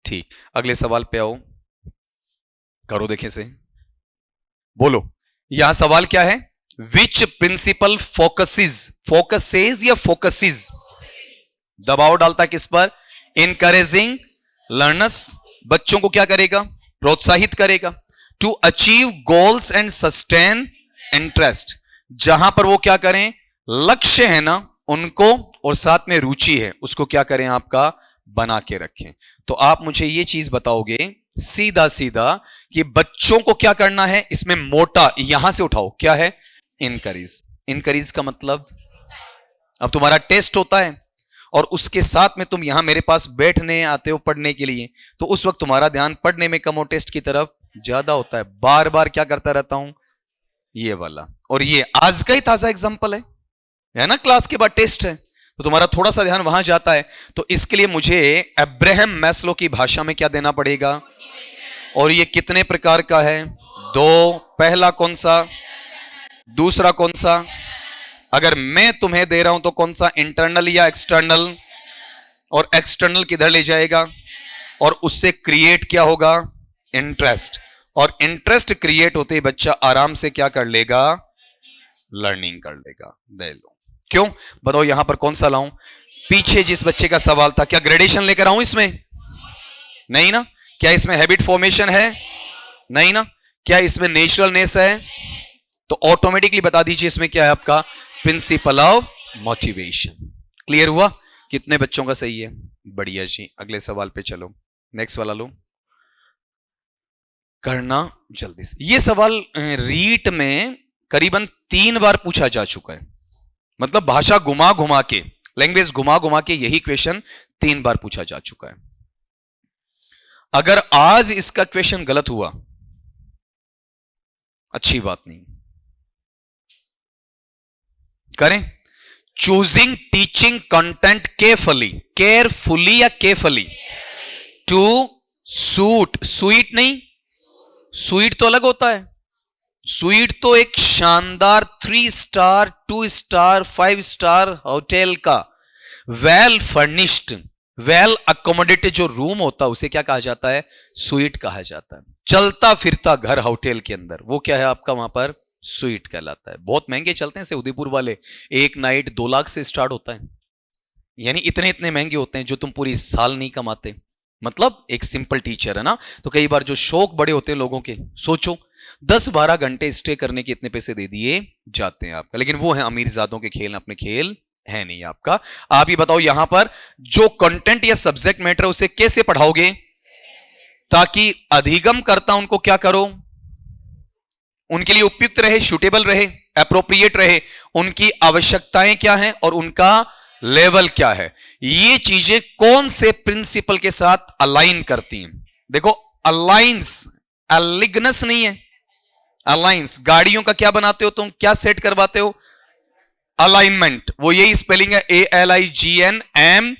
ठीक। अगले सवाल पे आओ, करो देखे से, बोलो। यहां सवाल क्या है, विच प्रिंसिपल फोकसेस, फोकसेस या फोकसेस, दबाव डालता किस पर, इनकरेजिंग लर्नर्स, बच्चों को क्या करेगा, प्रोत्साहित करेगा, to achieve goals and sustain interest, जहां पर वो क्या करें, लक्ष्य है ना उनको, और साथ में रुचि है उसको क्या करें, आपका बना के रखें। तो आप मुझे ये चीज बताओगे सीधा सीधा कि बच्चों को क्या करना है, इसमें मोटा यहां से उठाओ, क्या है, इनकरेज। इनकरेज का मतलब, अब तुम्हारा टेस्ट होता है और उसके साथ में तुम यहां मेरे पास बैठने आते हो पढ़ने के लिए, तो उस वक्त तुम्हारा ध्यान पढ़ने में कम और टेस्ट की तरफ ज्यादा होता है। बार बार क्या करता रहता हूं, ये वाला। और ये आज का ही ताजा एग्जांपल है ना, क्लास के बाद टेस्ट है तो तुम्हारा थोड़ा सा ध्यान वहां जाता है। तो इसके लिए मुझे अब्राहम मैस्लो की भाषा में क्या देना पड़ेगा, और ये कितने प्रकार का है, दो। पहला कौन सा, दूसरा कौन सा, अगर मैं तुम्हें दे रहा हूं तो कौन सा, इंटरनल या एक्सटर्नल, और एक्सटर्नल किधर ले जाएगा, और उससे क्रिएट क्या होगा, इंटरेस्ट, और इंटरेस्ट क्रिएट होते ही बच्चा आराम से क्या कर लेगा, लर्निंग कर लेगा। दे लो, क्यों बताओ यहां पर कौन सा लाऊं, पीछे जिस बच्चे का सवाल था, क्या ग्रेडेशन लेकर आऊं इसमें, नहीं ना। क्या इसमें हैबिट फॉर्मेशन है, नहीं ना। क्या इसमें नेचुरलनेस है, तो ऑटोमेटिकली बता दीजिए इसमें क्या है आपका, प्रिंसिपल ऑफ मोटिवेशन। क्लियर हुआ, कितने बच्चों का सही है, बढ़िया जी। अगले सवाल पे चलो, नेक्स्ट वाला लो, करना जल्दी से। ये सवाल रीट में करीबन 3 बार पूछा जा चुका है, मतलब भाषा घुमा घुमा के, लैंग्वेज घुमा घुमा के यही क्वेश्चन 3 बार पूछा जा चुका है। अगर आज इसका क्वेश्चन गलत हुआ अच्छी बात नहीं, करें choosing teaching content carefully, carefully या केयरफुली, टू सूट, स्वीट नहीं, स्वीट तो अलग होता है। स्वीट तो एक शानदार 3 स्टार 2 स्टार 5 स्टार होटल का वेल फर्निश्ड, वेल अकोमोडेटेड जो रूम होता है उसे क्या कहा जाता है, स्वीट कहा जाता है। चलता फिरता घर होटल के अंदर, वो क्या है आपका वहां पर, स्वीट कहलाता है। बहुत महंगे चलते हैं से उदयपुर वाले, एक नाइट 2 लाख से स्टार्ट होता है, यानी इतने इतने महंगे होते हैं जो तुम पूरी साल नहीं कमाते। मतलब एक सिंपल टीचर है ना, तो कई बार जो शौक बड़े होते हैं लोगों के, सोचो 10-12 घंटे स्टे करने के इतने पैसे दे दिए जाते हैं आपका, लेकिन वो है अमीर जादों के खेल, अपने खेल है नहीं आपका। आप ये बताओ यहां पर जो कंटेंट या सब्जेक्ट मैटर है उसे कैसे पढ़ाओगे ताकि अधिगम करता उनको क्या करो, उनके लिए उपयुक्त रहे, सूटेबल रहे, एप्रोप्रिएट रहे, उनकी आवश्यकताएं क्या हैं और उनका लेवल क्या है, ये चीजें कौन से प्रिंसिपल के साथ अलाइन करती हैं। देखो अलाइंस, अलिग्नस नहीं है, अलाइंस। गाड़ियों का क्या बनाते हो तुम, क्या सेट करवाते हो, अलाइनमेंट। वो यही स्पेलिंग है, ALIGNMENT।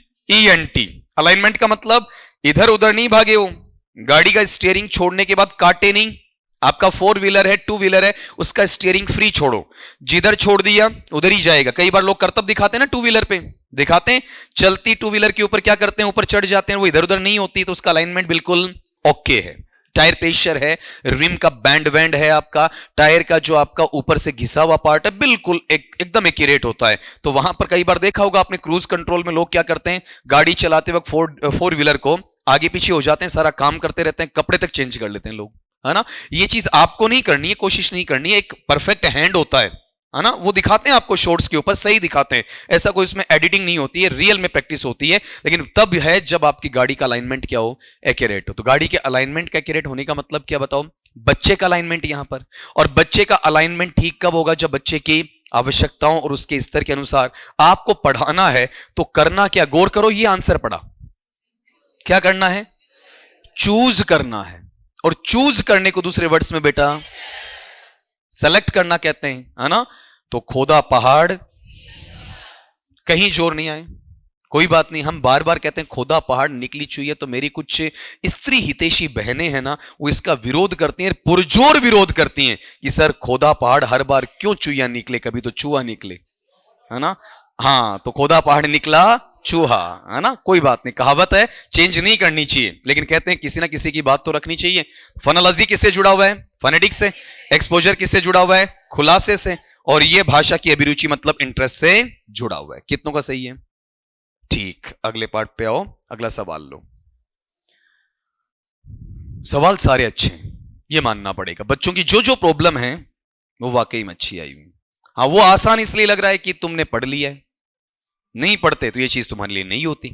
अलाइनमेंट का मतलब इधर उधर नहीं भागे हो, गाड़ी का स्टीयरिंग छोड़ने के बाद काटे नहीं। आपका 4 व्हीलर है, 2 व्हीलर है, उसका स्टीयरिंग फ्री छोड़ो, जिधर छोड़ दिया उधर ही जाएगा। कई बार लोग करतब दिखाते हैं ना, 2 व्हीलर पे दिखाते हैं, चलती 2 व्हीलर के ऊपर क्या करते हैं, ऊपर चढ़ जाते हैं, वो इधर उधर नहीं होती, तो उसका अलाइनमेंट बिल्कुल ओके है। टायर प्रेशर है, रिम का बैंड वैंड है, आपका टायर का जो आपका ऊपर से घिसा हुआ पार्ट है बिल्कुल एकदम एक्यूरेट होता है। तो वहां पर कई बार देखा होगा आपने, क्रूज कंट्रोल में लोग क्या करते हैं, गाड़ी चलाते वक्त फोर व्हीलर को आगे पीछे हो जाते हैं, सारा काम करते रहते हैं, कपड़े तक चेंज कर लेते हैं लोग, है ना। ये चीज आपको नहीं करनी है, कोशिश नहीं करनी है। एक परफेक्ट हैंड होता है ना, वो दिखाते हैं आपको शॉर्ट्स के ऊपर, सही दिखाते हैं, ऐसा कोई इसमें एडिटिंग नहीं होती है, रियल में प्रैक्टिस होती है। लेकिन तब है जब आपकी गाड़ी का अलाइनमेंट क्या हो, एक्यूरेट हो। तो गाड़ी के अलाइनमेंट का एक्यूरेट होने का मतलब क्या बताओ, बच्चे का अलाइनमेंट यहां पर। और बच्चे का अलाइनमेंट ठीक कब होगा, जब बच्चे की आवश्यकताओं और उसके स्तर के अनुसार आपको पढ़ाना है। तो करना क्या, गौर करो, ये आंसर पढ़ा, क्या करना है, चूज करना है। और चूज करने को दूसरे वर्ड्स में बेटा सेलेक्ट करना कहते हैं, है ना। तो खोदा पहाड़, कहीं जोर नहीं आए, कोई बात नहीं, हम बार बार कहते हैं खोदा पहाड़ निकली चुईया। तो मेरी कुछ स्त्री हितैषी बहनें हैं ना, वो इसका विरोध करती हैं, पुरजोर विरोध करती हैं कि सर खोदा पहाड़ हर बार क्यों चुईया निकले, कभी तो चूहा निकले, है ना। हाँ, तो खोदा पहाड़ निकला चूहा, है ना। कोई बात नहीं, कहावत है, चेंज नहीं करनी चाहिए, लेकिन कहते हैं किसी ना किसी की बात तो रखनी चाहिए। फोनोलॉजी किससे जुड़ा हुआ है, फोनेटिक्स से। एक्सपोजर किससे जुड़ा हुआ है, खुलासे से। और ये भाषा की अभिरुचि मतलब इंटरेस्ट से जुड़ा हुआ है। कितनों का सही है, ठीक। अगले पार्ट पे आओ, अगला सवाल लो। सवाल सारे अच्छे हैं, ये मानना पड़ेगा। बच्चों की जो जो प्रॉब्लम है वो वाकई में अच्छी आई हुई। हाँ, वो आसान इसलिए लग रहा है कि तुमने पढ़ लिया है, नहीं पढ़ते तो ये चीज तुम्हारे लिए नहीं होती।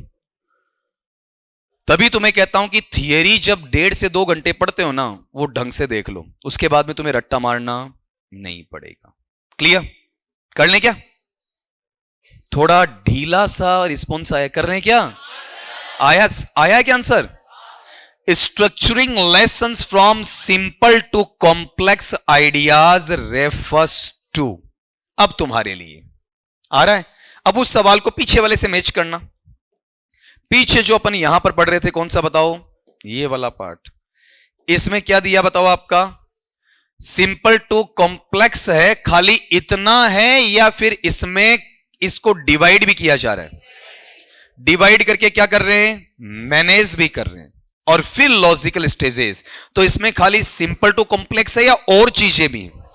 तभी तुम्हें कहता हूं कि थियरी जब 1.5 से 2 घंटे पढ़ते हो ना, वो ढंग से देख लो, उसके बाद में तुम्हें रट्टा मारना नहीं पड़ेगा। क्लियर, कर लें क्या, थोड़ा ढीला सा रिस्पॉन्स आया, कर लें क्या, आया क्या answer. Structuring lessons from simple to complex ideas refers to. अब तुम्हारे लिए आ रहा है। अब उस सवाल को पीछे वाले से मैच करना। पीछे जो अपन यहां पर पढ़ रहे थे, कौन सा बताओ, ये वाला पार्ट। इसमें क्या दिया बताओ, आपका सिंपल टू कॉम्प्लेक्स है, खाली इतना है, या फिर इसमें इसको डिवाइड भी किया जा रहा है। डिवाइड करके क्या कर रहे हैं, मैनेज भी कर रहे हैं। और फिर लॉजिकल स्टेजेस, तो इसमें खाली सिंपल टू कॉम्प्लेक्स है या और चीजें भी हैं।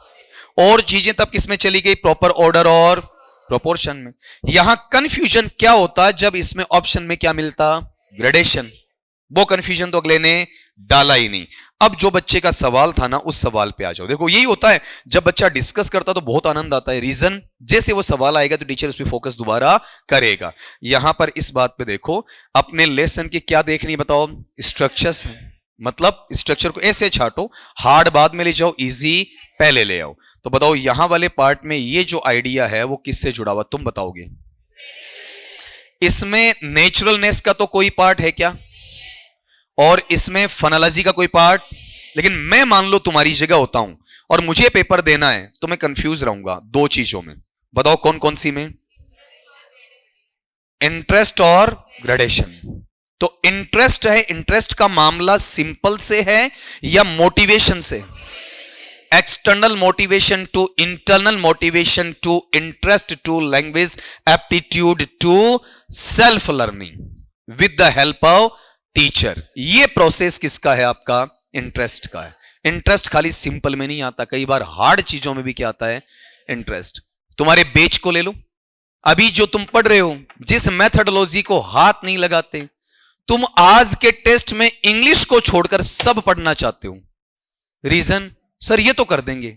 और चीजें तब किसमें चली गई, प्रॉपर ऑर्डर और प्रोपोर्शन में। यहां कंफ्यूजन क्या होता, जब इसमें ऑप्शन में क्या मिलता, ग्रेडेशन। वो कंफ्यूजन तो अगले ने डाला ही नहीं। अब जो बच्चे का सवाल था ना, उस सवाल पे आ जाओ। देखो यही होता है, जब बच्चा डिस्कस करता तो बहुत आनंद आता है। रीजन, जैसे वो सवाल आएगा तो टीचर उस पर फोकस दोबारा करेगा। यहां पर इस बात पे देखो, अपने लेसन की क्या देखनी बताओ, स्ट्रक्चर्स। मतलब स्ट्रक्चर को ऐसे छाटो, हार्ड बाद में ले जाओ, इजी पहले ले आओ। तो बताओ यहां वाले पार्ट में ये जो आइडिया है वो किससे जुड़ा हुआ, तुम बताओगे। इसमें नेचुरलनेस का तो कोई पार्ट है क्या, और इसमें फोनोलॉजी का कोई पार्ट। लेकिन मैं मान लो तुम्हारी जगह होता हूं और मुझे पेपर देना है, तो मैं कंफ्यूज रहूंगा 2 चीजों में। बताओ कौन कौन सी में, इंटरेस्ट और ग्रेडेशन। तो इंटरेस्ट है, इंटरेस्ट का मामला सिंपल से है या मोटिवेशन से, external motivation to internal motivation to interest to language aptitude to self learning with the help of teacher. ये प्रोसेस किसका है, आपका इंटरेस्ट का है। इंटरेस्ट खाली सिंपल में नहीं आता, कई बार हार्ड चीजों में भी क्या आता है, इंटरेस्ट। तुम्हारे बेच को ले लो, अभी जो तुम पढ़ रहे हो, जिस मेथोडोलॉजी को हाथ नहीं लगाते, तुम आज के टेस्ट में इंग्लिश को छोड़कर सब पढ़ना चाहते हो। रीजन, सर ये तो कर देंगे।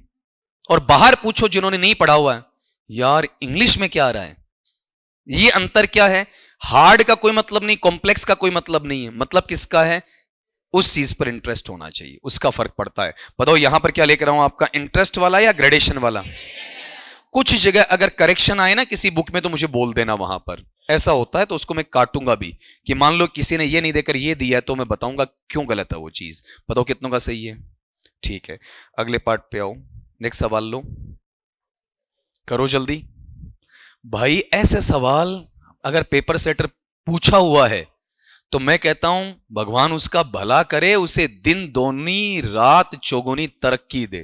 और बाहर पूछो जिन्होंने नहीं पढ़ा हुआ है, यार इंग्लिश में क्या आ रहा है। ये अंतर क्या है, हार्ड का कोई मतलब नहीं, कॉम्प्लेक्स का कोई मतलब नहीं है। मतलब किसका है, उस चीज पर इंटरेस्ट होना चाहिए, उसका फर्क पड़ता है। बताओ यहां पर क्या लेकर आऊं, आपका इंटरेस्ट वाला या ग्रेडेशन वाला। कुछ जगह अगर करेक्शन आए ना किसी बुक में, तो मुझे बोल देना वहां पर, ऐसा होता है तो उसको मैं काटूंगा भी, कि मान लो किसी ने ये नहीं देकर ये दिया है तो मैं बताऊंगा क्यों गलत है वो चीज। बताओ कितनों का सही है? ठीक है, अगले पार्ट पे आओ। नेक्स्ट सवाल लो, करो जल्दी भाई। ऐसे सवाल अगर पेपर सेटर पूछा हुआ है तो मैं कहता हूं भगवान उसका भला करे, उसे दिन दोनी रात चौगुनी तरक्की दे,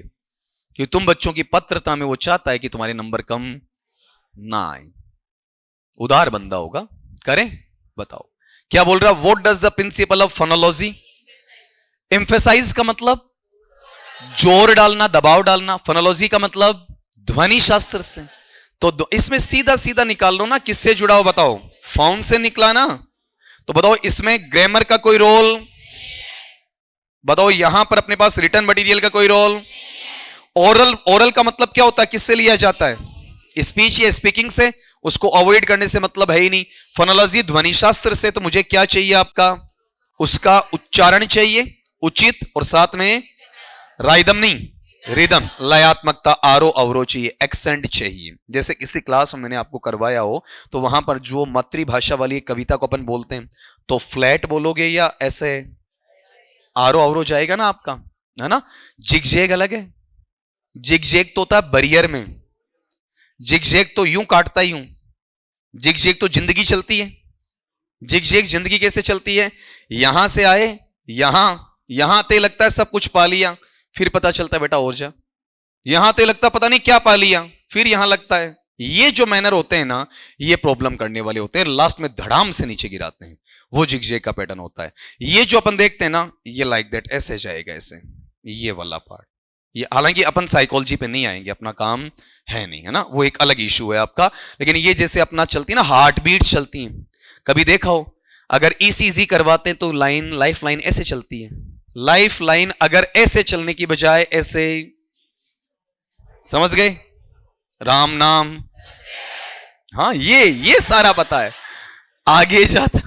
कि तुम बच्चों की पत्रता में वो चाहता है कि तुम्हारे नंबर कम ना आए। उदार बंदा होगा। करें? बताओ क्या बोल रहा। What does the principle of phonology? Emphasize का मतलब जोर डालना, दबाव डालना। फोनोलॉजी का मतलब ध्वनि शास्त्र से। तो इसमें सीधा सीधा निकाल लो ना, किससे जुड़ा हो बताओ? फाउंड से निकला ना। तो बताओ इसमें ग्रामर का कोई रोल? बताओ यहां पर अपने पास रिटन मटेरियल का कोई रोल? ओरल, ओरल का मतलब क्या होता है, किससे लिया जाता है? स्पीच या स्पीकिंग से। उसको अवॉइड करने से मतलब है ही नहीं। फोनोलॉजी ध्वनि शास्त्र से, तो मुझे क्या चाहिए आपका? उसका उच्चारण चाहिए उचित, और साथ में राइदम नहीं, रिदम, लयात्मकता, आरो अवरो चाहिए, एक्सेंट चाहिए। जैसे किसी क्लास में मैंने आपको करवाया हो तो वहां पर जो मातृभाषा वाली कविता को अपन बोलते हैं तो फ्लैट बोलोगे या ऐसे आरो अवरो जाएगा ना आपका, है ना। जिगजैग अलग है। जिगजैग तो होता है बरियर में, जिगजैग तो यूं काटता ही हूं। जिगजैग तो जिंदगी चलती है। जिगजैग जिंदगी कैसे चलती है? यहां से आए, यहां ते लगता है सब कुछ पा लिया, फिर पता चलता है बेटा और जा। यहां ते लगता पता नहीं क्या पा लिया, फिर यहां लगता है। ये जो मैनर होते हैं ना, ये प्रॉब्लम करने वाले होते हैं, लास्ट में धड़ाम से नीचे गिराते हैं। वो जिगजैग का पैटर्न होता है। ये जो अपन देखते हैं ना, ये लाइक दैट ऐसे जाएगा, ऐसे ये वाला पार्ट। ये हालांकि अपन साइकोलॉजी पे नहीं आएंगे, अपना काम है नहीं, है ना, वो एक अलग इशू है आपका। लेकिन ये जैसे अपना चलती है ना, हार्ट बीट चलती है। कभी देखा हो अगर ईसीजी करवाते हैं तो लाइन, लाइफ लाइन ऐसे चलती है। लाइफ लाइन अगर ऐसे चलने की बजाय ऐसे, समझ गए? राम नाम, हाँ ये सारा पता है। आगे जाता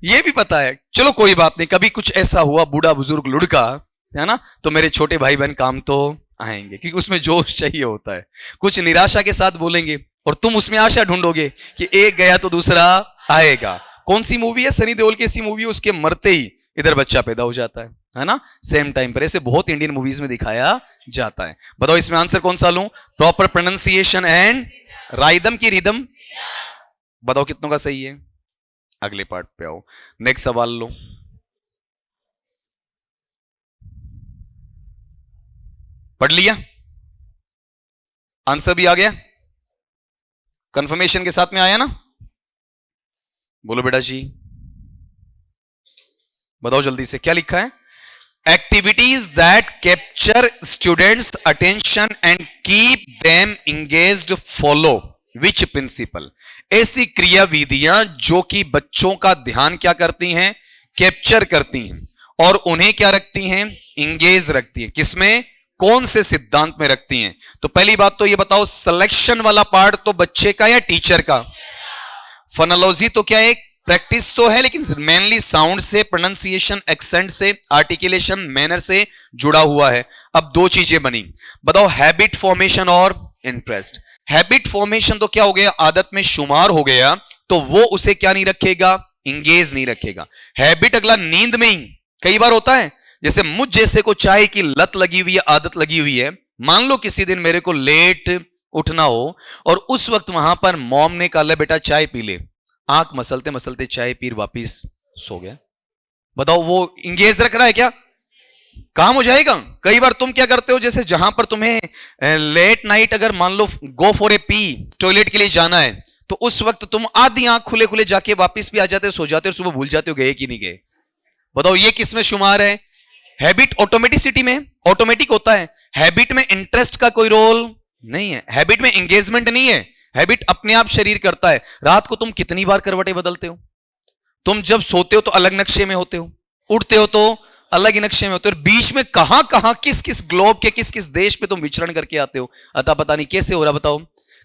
ये भी पता है। चलो कोई बात नहीं, कभी कुछ ऐसा हुआ बूढ़ा बुजुर्ग लुढ़का, है ना, तो मेरे छोटे भाई बहन काम तो आएंगे, क्योंकि उसमें जोश चाहिए होता है। कुछ निराशा के साथ बोलेंगे और तुम उसमें आशा ढूंढोगे कि एक गया तो दूसरा आएगा। कौन सी मूवी है? सनी देओल की ऐसी मूवी है, उसके मरते ही इधर बच्चा पैदा हो जाता है ना, सेम टाइम पर। ऐसे बहुत इंडियन मूवीज में दिखाया जाता है। बताओ इसमें आंसर कौन सा लूं? प्रॉपर प्रोनाउंसिएशन एंड राइदम की रिदम। बताओ कितनों का सही है? अगले पार्ट पे आओ। नेक्स्ट सवाल लो, पढ़ लिया? आंसर भी आ गया? कंफर्मेशन के साथ में आया ना? बोलो बेटा जी, बताओ जल्दी से क्या लिखा है? Activities that capture students attention and keep them engaged follow which principle. ऐसी क्रियाविधियां जो कि बच्चों का ध्यान क्या करती हैं? कैप्चर करती हैं, और उन्हें क्या रखती हैं? इंगेज रखती हैं। किसमें? कौन से सिद्धांत में रखती हैं? तो पहली बात तो ये बताओ, सिलेक्शन वाला पार्ट तो बच्चे का या टीचर का? फोनोलॉजी तो क्या है? प्रैक्टिस तो है, लेकिन मेनली साउंड से, प्रोनाउंसिएशन, एक्सेंट से, आर्टिकुलेशन, मैनर से जुड़ा हुआ है। अब दो चीजें बनी, बताओ, हैबिट फॉर्मेशन और इंटरेस्ट। हैबिट फॉर्मेशन तो क्या हो गया? आदत में शुमार हो गया, तो वो उसे क्या नहीं रखेगा? इंगेज नहीं रखेगा। हैबिट अगला नींद में ही कई बार होता है। जैसे मुझ जैसे को चाय की लत लगी हुई है, आदत लगी हुई है। मान लो किसी दिन मेरे को लेट उठना हो और उस वक्त वहां पर मॉम ने कहा, ले बेटा चाय पी ले। आंख मसलते मसलते चाय पी वापिस सो गया। बताओ वो इंगेज रख रहा है क्या? काम हो जाएगा। कई बार तुम क्या करते हो, जैसे जहां पर तुम्हें लेट नाइट अगर मान लो go for a pee, toilet के लिए जाना है, तो उस वक्त तुम आधी आंख खुले खुले जाके वापिस भी आ जाते हो, सो जाते हो, सुबह भूल जाते हो गए कि नहीं गए। बताओ ये किस में शुमार है? हैबिट ऑटोमेटिसिटी में, ऑटोमेटिक होता है। हैबिट में इंटरेस्ट का कोई रोल नहीं है, हैबिट में एंगेजमेंट नहीं है। हैबिट अपने आप शरीर करता है। रात को तुम कितनी बार करवटें बदलते हो? तुम जब सोते हो तो अलग नक्शे में होते हो, उठते हो तो अलग ही नक्शे में होते हो, और बीच में कहां कहां किस किस ग्लोब के किस किस देश पे तुम विचरण करके आते हो, अतः पता नहीं कैसे हो रहा। बताओ,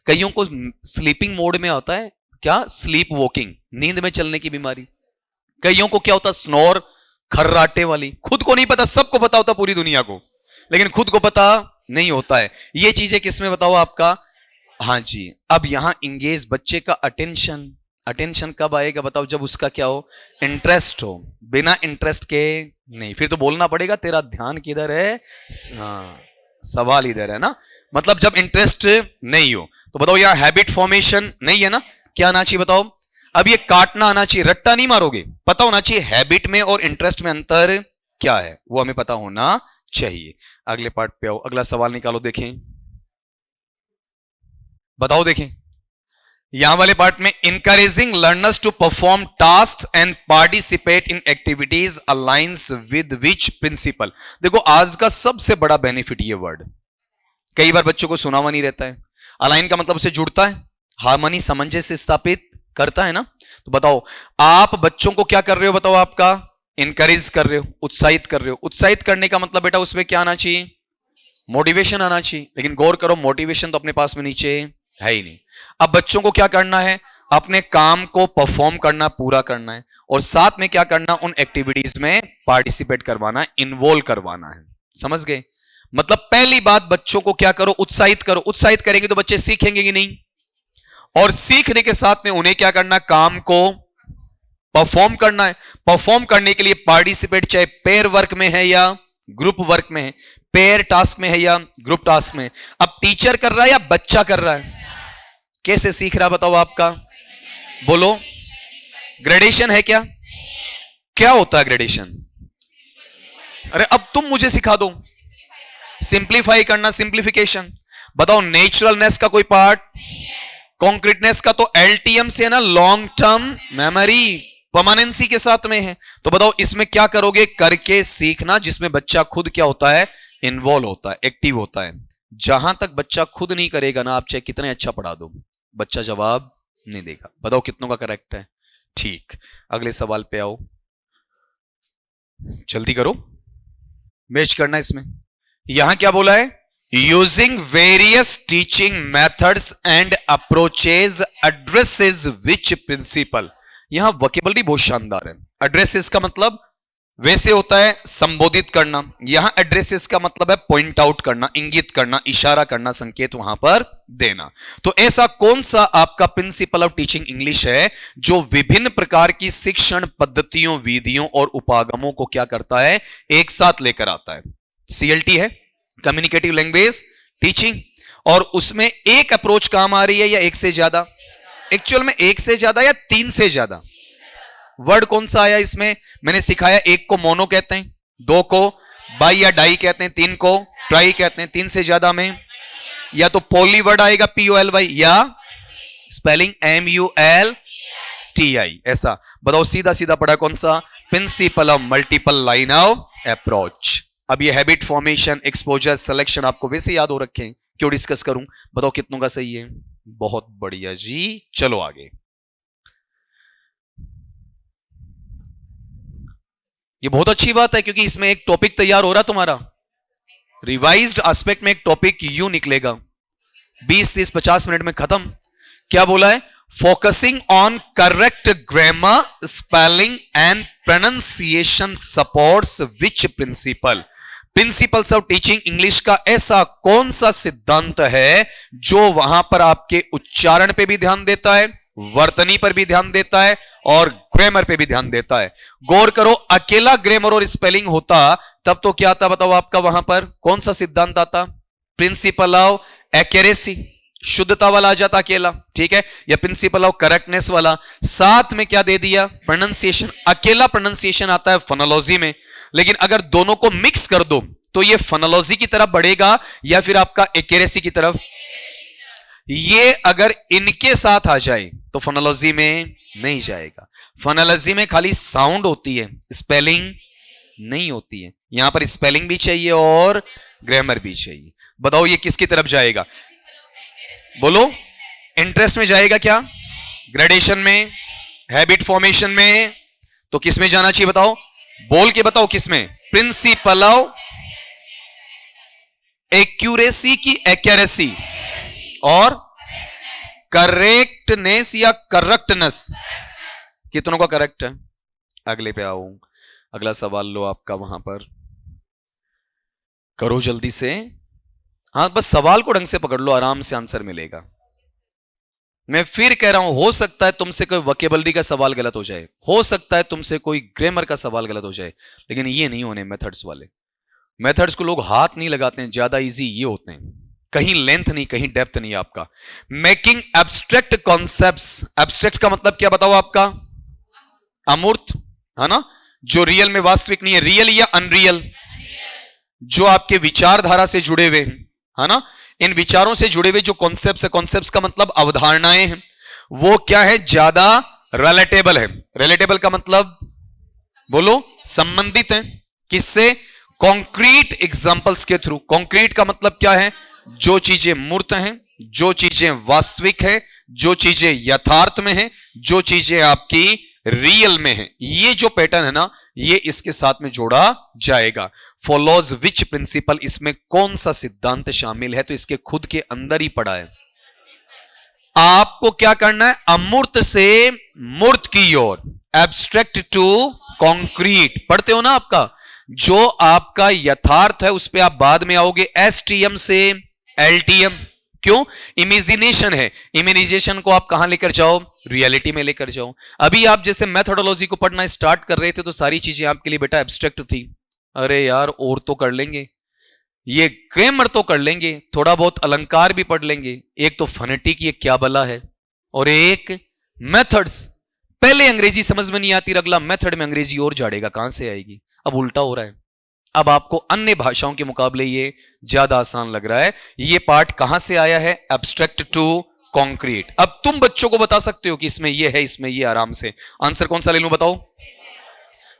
कईयों को स्लीपिंग मोड में होता है क्या? स्लीप वॉकिंग, नींद में चलने की बीमारी। कईयों को क्या होता? स्नोर, खर्राटे वाली। खुद को नहीं पता, सबको पता होता पूरी दुनिया को, लेकिन खुद को पता नहीं होता है। ये चीजें किसमें बताओ आपका? हाँ जी। अब यहां इंगेज, बच्चे का अटेंशन, अटेंशन कब आएगा बताओ? जब उसका क्या हो, इंटरेस्ट हो। बिना इंटरेस्ट के नहीं। फिर तो बोलना पड़ेगा तेरा ध्यान किधर है, हाँ सवाल इधर है ना। मतलब जब इंटरेस्ट नहीं हो तो बताओ यहां हैबिट फॉर्मेशन नहीं है ना, क्या आना चाहिए बताओ? अब ये काटना आना चाहिए, रट्टा नहीं मारोगे, पता होना चाहिए हैबिट में और इंटरेस्ट में अंतर क्या है, वो हमें पता होना चाहिए। अगले पार्ट पे आओ, अगला सवाल निकालो, देखें बताओ। देखें यहां वाले पार्ट में, encouraging learners to perform task and participate in activities aligns with which principle. देखो आज का सबसे बड़ा बेनिफिट ये वर्ड कई बार बच्चों को सुना हुआ नहीं रहता है। अलाइन का मतलब उसे जुड़ता है, हार्मनी सामंजस्य स्थापित करता है ना। तो बताओ आप बच्चों को क्या कर रहे हो बताओ? आपका इनकरेज कर रहे हो, उत्साहित कर रहे हो। उत्साहित करने का मतलब बेटा उसमें क्या आना चाहिए, मोटिवेशन आना चाहिए। लेकिन गौर करो मोटिवेशन तो अपने पास में नीचे है ही नहीं। अब बच्चों को क्या करना है, अपने काम को परफॉर्म करना, पूरा करना है, और साथ में क्या करना, उन एक्टिविटीज में पार्टिसिपेट करवाना, इन्वॉल्व करवाना है। समझ गए? मतलब पहली बात बच्चों को क्या करो, उत्साहित करो। उत्साहित करेंगे तो बच्चे सीखेंगे कि नहीं, और सीखने के साथ में उन्हें क्या करना, काम को परफॉर्म करना है। परफॉर्म करने के लिए पार्टिसिपेट चाहे पेयर वर्क में है या ग्रुप वर्क में है, पेयर टास्क में है या ग्रुप टास्क में। अब टीचर कर रहा है या बच्चा कर रहा है, कैसे सीख रहा बताओ आपका? बोलो ग्रेडेशन है क्या? क्या होता है ग्रेडेशन? अरे अब तुम मुझे सिखा दो। सिंप्लीफाई करना, सिंप्लीफिकेशन। बताओ नेचुरलनेस का कोई पार्ट, कॉन्क्रीटनेस का तो एलटीएम से है ना, लॉन्ग टर्म मेमोरी, परमानेंसी के साथ में है। तो बताओ इसमें क्या करोगे, करके सीखना, जिसमें बच्चा खुद क्या होता है, इन्वॉल्व होता है, एक्टिव होता है। जहां तक बच्चा खुद नहीं करेगा ना, आप चाहे कितने अच्छा पढ़ा दो, बच्चा जवाब नहीं देगा। बताओ कितनों का करेक्ट है? ठीक, अगले सवाल पे आओ, जल्दी करो, मैच करना इसमें। यहां क्या बोला है, using various teaching methods and approaches addresses which principle. यहां वोकेबलरी बहुत शानदार है। एड्रेसेस का मतलब वैसे होता है संबोधित करना, यहां एड्रेसेस का मतलब है पॉइंट आउट करना, इंगित करना, इशारा करना, संकेत वहां पर देना। तो ऐसा कौन सा आपका प्रिंसिपल ऑफ टीचिंग इंग्लिश है जो विभिन्न प्रकार की शिक्षण पद्धतियों, विधियों और उपागमों को क्या करता है, एक साथ लेकर आता है? सीएलटी है, कम्युनिकेटिव लैंग्वेज टीचिंग, और उसमें एक अप्रोच काम आ रही है या एक से ज्यादा? एक्चुअल में एक से ज्यादा या तीन से ज्यादा? वर्ड कौन सा आया इसमें? मैंने सिखाया, एक को मोनो कहते हैं, दो को बाई या डाई कहते हैं, तीन को ट्राई कहते हैं, तीन से ज्यादा में या तो पॉली वर्ड आएगा POLY या स्पेलिंग MULTI, ऐसा। बताओ सीधा सीधा पढ़ा कौन सा? Principle of multiple line of approach. अब ये हैबिट फॉर्मेशन, एक्सपोजर, सिलेक्शन आपको वैसे याद हो रखे हैं, क्यों डिस्कस करूं? बताओ कितनों का सही है? बहुत बढ़िया जी, चलो आगे। ये बहुत अच्छी बात है क्योंकि इसमें एक टॉपिक तैयार हो रहा तुम्हारा, रिवाइज्ड एस्पेक्ट में एक टॉपिक यूं निकलेगा, 20, 30, 50 मिनट में खत्म। क्या बोला है? Focusing on correct grammar, spelling and pronunciation supports which principle. Principles of teaching English का ऐसा कौन सा सिद्धांत है जो वहां पर आपके उच्चारण पे भी ध्यान देता है, वर्तनी पर भी ध्यान देता है और ग्रामर पे भी ध्यान देता है? गौर करो, अकेला ग्रामर और स्पेलिंग होता तब तो क्या आता बताओ आपका? वहां पर कौन सा सिद्धांत आता? प्रिंसिपल ऑफ एक्यूरेसी, शुद्धता वाला आ जाता अकेला, ठीक है, या प्रिंसिपल ऑफ करेक्टनेस वाला। साथ में क्या दे दिया? प्रोनाउंसिएशन। अकेला प्रोनाउंसिएशन आता है फोनोलॉजी में, लेकिन अगर दोनों को मिक्स कर दो तो ये फोनोलॉजी की तरफ बढ़ेगा या फिर आपका एक्यूरेसी की तरफ? ये अगर इनके साथ आ जाए तो फोनोलॉजी में नहीं जाएगा। फोनोलॉजी में खाली साउंड होती है, स्पेलिंग नहीं होती है। यहां पर स्पेलिंग भी चाहिए और ग्रामर भी चाहिए। बताओ ये किसकी तरफ जाएगा? बोलो, इंटरेस्ट में जाएगा क्या? ग्रेडेशन में, हैबिट फॉर्मेशन में? तो किस में जाना चाहिए बताओ? बोल के बताओ किस में? प्रिंसिपल ऑफ एक्यूरेसी की एक्यूरेसी और करेक्टनेस या करेक्टनेस, कितनों का करेक्ट है? अगले पे आओ, अगला सवाल लो आपका, वहां पर करो जल्दी से। हाँ बस सवाल को ढंग से पकड़ लो, आराम से आंसर मिलेगा। मैं फिर कह रहा हूं, हो सकता है तुमसे कोई वोकेबलरी का सवाल गलत हो जाए, हो सकता है तुमसे कोई ग्रामर का सवाल गलत हो जाए, लेकिन ये नहीं होने मेथड्स वाले। मेथड्स को लोग हाथ नहीं लगाते हैं, ज्यादा इजी ये होते हैं, कहीं लेंथ नहीं, कहीं डेप्थ नहीं आपका। मेकिंग एब्स्ट्रैक्ट कॉन्सेप्ट्स, एब्स्ट्रैक्ट का मतलब क्या बताओ आपका? अमूर्त, है ना, जो रियल में वास्तविक नहीं है। रियल या अनरियल? जो आपके विचारधारा से जुड़े हुए हैं, है ना, इन विचारों से जुड़े हुए जो कॉन्सेप्ट्स है, कॉन्सेप्ट्स का मतलब अवधारणाएं हैं, वो क्या है? ज्यादा रिलेटेबल है। रिलेटेबल का मतलब बोलो, संबंधित है किससे? कॉन्क्रीट एग्जांपल्स के थ्रू। कॉन्क्रीट का मतलब क्या है? जो चीजें मूर्त हैं, जो चीजें वास्तविक है, जो चीजें यथार्थ में है, जो चीजें आपकी रियल में है। ये जो पैटर्न है ना, ये इसके साथ में जोड़ा जाएगा। फॉलोज विच प्रिंसिपल, इसमें कौन सा सिद्धांत शामिल है? तो इसके खुद के अंदर ही पड़ा है। आपको क्या करना है? अमूर्त से मूर्त की ओर, एब्स्ट्रैक्ट टू कॉन्क्रीट। पढ़ते हो ना आपका, जो आपका यथार्थ है उस पर आप बाद में आओगे, एसटीएम से एलटीएम। क्यों? इमेजिनेशन है, इमेजिनेशन को आप कहां लेकर जाओ? रियलिटी में लेकर जाओ। अभी आप जैसे मेथोडोलॉजी को पढ़ना स्टार्ट कर रहे थे तो सारी चीजें आपके लिए बेटा एब्स्ट्रैक्ट थी। अरे यार, और तो कर लेंगे, ये ग्रामर तो कर लेंगे, थोड़ा बहुत अलंकार भी पढ़ लेंगे, एक तो फनेटिक ये क्या बला है, और एक मेथड्स। पहले अंग्रेजी समझ में नहीं आती, अगला मेथड में अंग्रेजी और झाड़ेगा, कहां से आएगी? अब उल्टा हो रहा है। अब आपको अन्य भाषाओं के मुकाबले ये ज्यादा आसान लग रहा है। ये पार्ट कहां से आया है? Abstract to concrete. अब तुम बच्चों को बता सकते हो कि इसमें ये है, इसमें ये, आराम से। आंसर कौन सा ले लूं बताओ?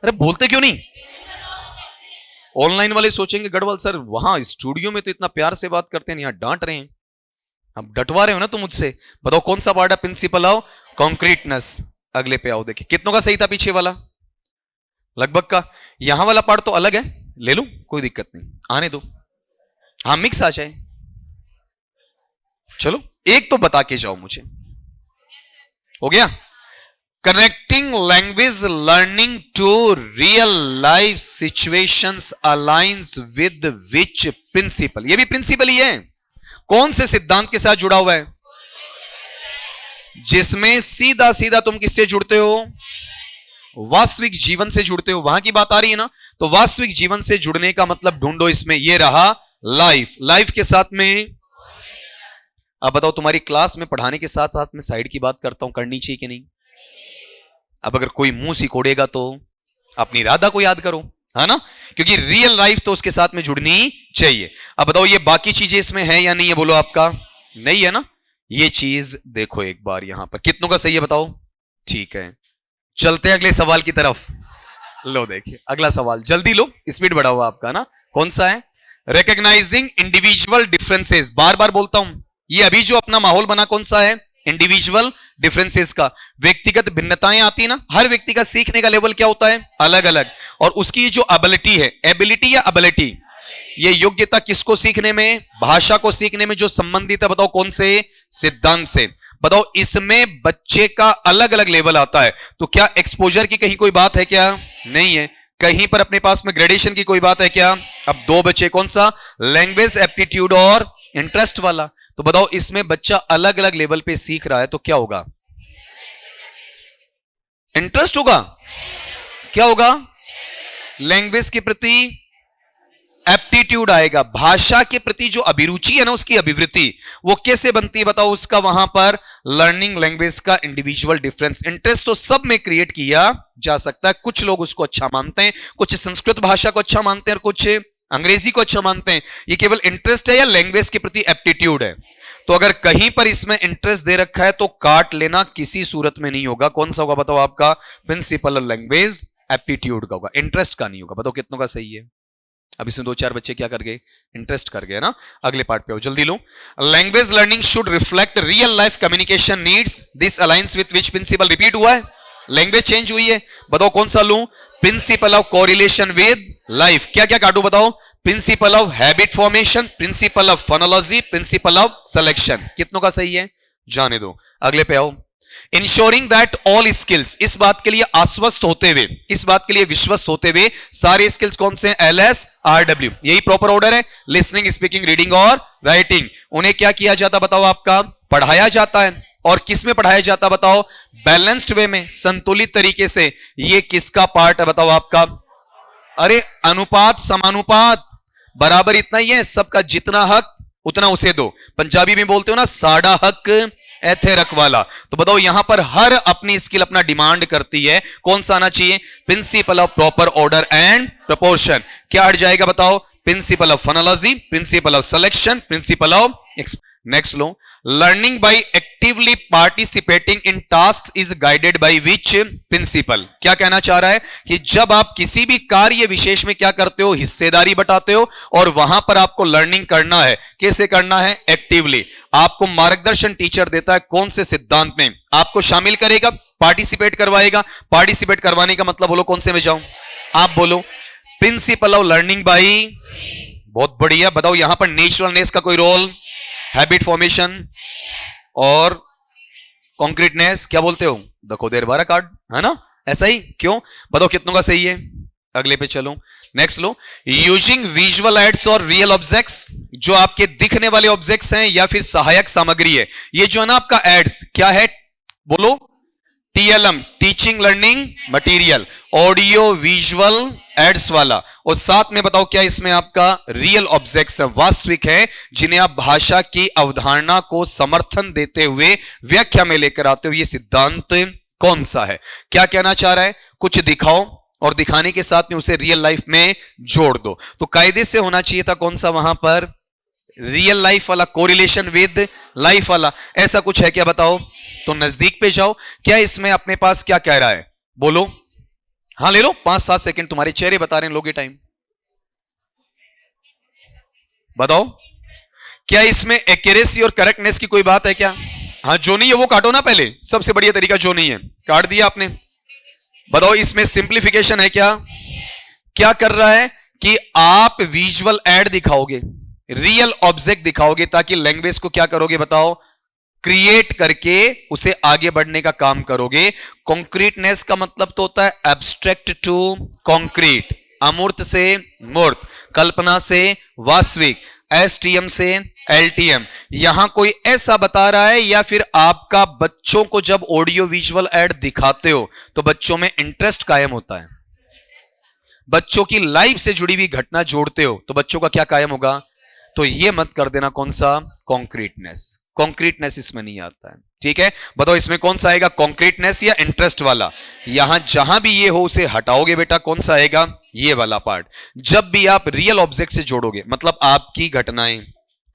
अरे बोलते क्यों नहीं? ऑनलाइन वाले सोचेंगे गढ़वाल सर वहां स्टूडियो में तो इतना प्यार से बात करते हैं, यहां डांट रहे हैं। अब डटवा रहे हो ना तुम मुझसे। बताओ कौन सा पार्ट है? Principle of concreteness. अगले पे आओ, देखिए कितनों का सही था पीछे वाला? लगभग का। यहां वाला पार्ट तो अलग है, ले लो, कोई दिक्कत नहीं, आने दो, हाँ मिक्स आ जाए। चलो एक तो बता के जाओ मुझे, हो गया? Connecting language learning to real life situations aligns with which principle. ये भी प्रिंसिपल ही है। कौन से सिद्धांत के साथ जुड़ा हुआ है? जिसमें सीधा सीधा तुम किससे जुड़ते हो? वास्तविक जीवन से जुड़ते हो। वहां की बात आ रही है ना, तो वास्तविक जीवन से जुड़ने का मतलब ढूंढो इसमें। ये रहा लाइफ, लाइफ के साथ में। अब बताओ, तुम्हारी क्लास में पढ़ाने के साथ साथ में साइड की बात करता हूं, करनी चाहिए कि नहीं? अब अगर कोई मुंह सिकोड़ेगा तो अपनी राधा को याद करो, है ना, क्योंकि रियल लाइफ तो उसके साथ में जुड़नी चाहिए। अब बताओ ये बाकी चीजें इसमें है या नहीं है? बोलो आपका नहीं है ना। ये चीज देखो एक बार यहां पर, कितनों का सही है बताओ? ठीक है, चलते अगले सवाल की तरफ। लो देखिए अगला सवाल, जल्दी लो, स्पीड बढ़ा हुआ आपका ना। कौन सा है? Recognizing individual differences. बार बार बोलता हूं, ये अभी जो अपना माहौल बना कौन सा है? इंडिविजुअल डिफरेंसेस का। व्यक्तिगत भिन्नताएं आती है ना, हर व्यक्ति का सीखने का लेवल क्या होता है? अलग अलग। और उसकी जो एबिलिटी है, एबिलिटी या एबिलिटी, ये योग्यता किसको सीखने में? भाषा को सीखने में जो संबंधित है। बताओ कौन से सिद्धांत से? बताओ इसमें बच्चे का अलग अलग लेवल आता है। तो क्या एक्सपोजर की कहीं कोई बात है क्या? नहीं है। कहीं पर अपने पास में ग्रेडेशन की कोई बात है क्या? अब दो बच्चे, कौन सा? लैंग्वेज एप्टीट्यूड और इंटरेस्ट वाला। तो बताओ इसमें बच्चा अलग अलग लेवल पे सीख रहा है, तो क्या होगा? इंटरेस्ट होगा। क्या होगा? लैंग्वेज के प्रति एप्टीट्यूड आएगा। भाषा के प्रति जो अभिरुचि है ना, उसकी अभिवृत्ति, वो कैसे बनती है बताओ? उसका वहां पर लर्निंग लैंग्वेज का इंडिविजुअल डिफरेंस। इंटरेस्ट तो सब में क्रिएट किया जा सकता है। कुछ लोग उसको अच्छा मानते हैं, कुछ संस्कृत भाषा को अच्छा मानते हैं और कुछ अंग्रेजी को अच्छा मानते हैं। ये केवल इंटरेस्ट है या लैंग्वेज के प्रति एप्टीट्यूड है? तो अगर कहीं पर इसमें इंटरेस्ट दे रखा है तो काट लेना, किसी सूरत में नहीं होगा। कौन सा होगा बताओ? आपका प्रिंसिपल ऑफ लैंग्वेज एप्टीट्यूड का होगा, इंटरेस्ट का नहीं होगा। बताओ कितनों का सही है? अब इसमें दो चार बच्चे क्या कर गए? इंटरेस्ट कर गए ना। अगले पार्ट पे आओ, जल्दी लो। Language learning should reflect real life communication needs, this aligns with which principle? Repeat हुआ है, लैंग्वेज चेंज हुई है। बताओ कौन सा लूं? Principle of correlation with life. क्या क्या काटू बताओ? Principle of habit formation, principal of phonology, principle of selection. कितनों का सही है? जाने दो, अगले पे आओ। इंश्योरिंग दैट ऑल स्किल्स, इस बात के लिए आश्वस्त होते हुए, इस बात के लिए विश्वस्त होते हुए, सारे स्किल्स कौन से हैं? LSRW, यही प्रॉपर ऑर्डर है। लिसनिंग, स्पीकिंग, रीडिंग और राइटिंग, उन्हें क्या किया जाता बताओ? आपका पढ़ाया जाता है। और किस में पढ़ाया जाता बताओ? बैलेंस्ड वे में, संतुलित तरीके से। ये किसका पार्ट है बताओ आपका? अरे अनुपात समानुपात बराबर इतना ही है, सबका जितना हक उतना उसे दो। पंजाबी में बोलते हो ना, साड़ा हक ऐथे रखवाला। तो बताओ यहां पर हर अपनी स्किल अपना डिमांड करती है, कौन सा आना चाहिए? Principle of proper order and proportion. क्या हट जाएगा बताओ? Principal of phonology, principle of selection, principle of next low, learning by actively participating in task is guided by which principle. क्या कहना चाह रहा है कि जब आप किसी भी कार्य विशेष में क्या करते हो? हिस्सेदारी बटाते हो, और वहां पर आपको लर्निंग करना है। कैसे करना है? एक्टिवली। आपको मार्गदर्शन टीचर देता है, कौन से सिद्धांत में? आपको शामिल करेगा, पार्टिसिपेट करवाएगा। पार्टिसिपेट करवाने का मतलब बोलो, कौन से में जाऊं? आप बोलो। प्रिंसिपल ऑफ लर्निंग बाय, बहुत बढ़िया। बताओ यहां पर नेचुरलनेस का कोई रोल? हैबिट फॉर्मेशन और कॉन्क्रीटनेस, क्या बोलते हो? देखो देर बारह कार्ड, है ना? ऐसा ही क्यों? बताओ कितनों का सही है? अगले पे चलो, नेक्स्ट लो। यूजिंग विजुअल एड्स और रियल ऑब्जेक्ट्स, जो आपके दिखने वाले ऑब्जेक्ट्स हैं या फिर सहायक सामग्री है। ये जो है ना आपका एड्स, क्या है? बोलो। TLM, teaching learning material, audio visual aids वाला। और साथ में बताओ क्या इसमें आपका रियल ऑब्जेक्ट्स है, वास्तविक है, जिन्हें आप भाषा की अवधारणा को समर्थन देते हुए व्याख्या में लेकर आते हो। ये सिद्धांत कौन सा है? क्या कहना चाह रहा है? कुछ दिखाओ और दिखाने के साथ में उसे रियल लाइफ में जोड़ दो। तो कायदे से होना चाहिए था कौन सा वहां पर? रियल लाइफ वाला, कोरिलेशन विद लाइफ वाला। ऐसा कुछ है क्या बताओ? तो नजदीक पे जाओ। क्या इसमें अपने पास क्या कह रहा है? बोलो। हाँ ले लो, 5-7 सेकंड, तुम्हारे चेहरे बता रहे हैं, लोगे टाइम। बताओ क्या इसमें एक्यूरेसी और करेक्टनेस की कोई बात है क्या? हाँ, जो नहीं है वो काटो ना पहले, सबसे बढ़िया तरीका जो नहीं है काट दिया आपने। बताओ इसमें सिंप्लीफिकेशन है क्या? क्या कर रहा है कि आप विजुअल एड दिखाओगे, रियल ऑब्जेक्ट दिखाओगे, ताकि लैंग्वेज को क्या करोगे बताओ? क्रिएट करके उसे आगे बढ़ने का काम करोगे। कॉन्क्रीटनेस का मतलब तो होता है एब्स्ट्रैक्ट टू कॉन्क्रीट, अमूर्त से मूर्त, कल्पना से वास्तविक, एसटीएम से एलटीएम। यहां कोई ऐसा बता रहा है, या फिर आपका बच्चों को जब ऑडियो विजुअल एड दिखाते हो तो बच्चों में इंटरेस्ट कायम होता है। बच्चों की लाइफ से जुड़ी हुई घटना जोड़ते हो तो बच्चों का क्या कायम होगा? तो ये मत कर देना कौन सा? कॉन्क्रीटनेस। कॉन्क्रीटनेस इसमें नहीं आता है, ठीक है? बताओ इसमें कौन सा आएगा? कॉन्क्रीटनेस या इंटरेस्ट वाला? यहां जहां भी ये हो उसे हटाओगे बेटा, कौन सा आएगा? ये वाला पार्ट। जब भी आप रियल ऑब्जेक्ट से जोड़ोगे, मतलब आपकी घटनाएं,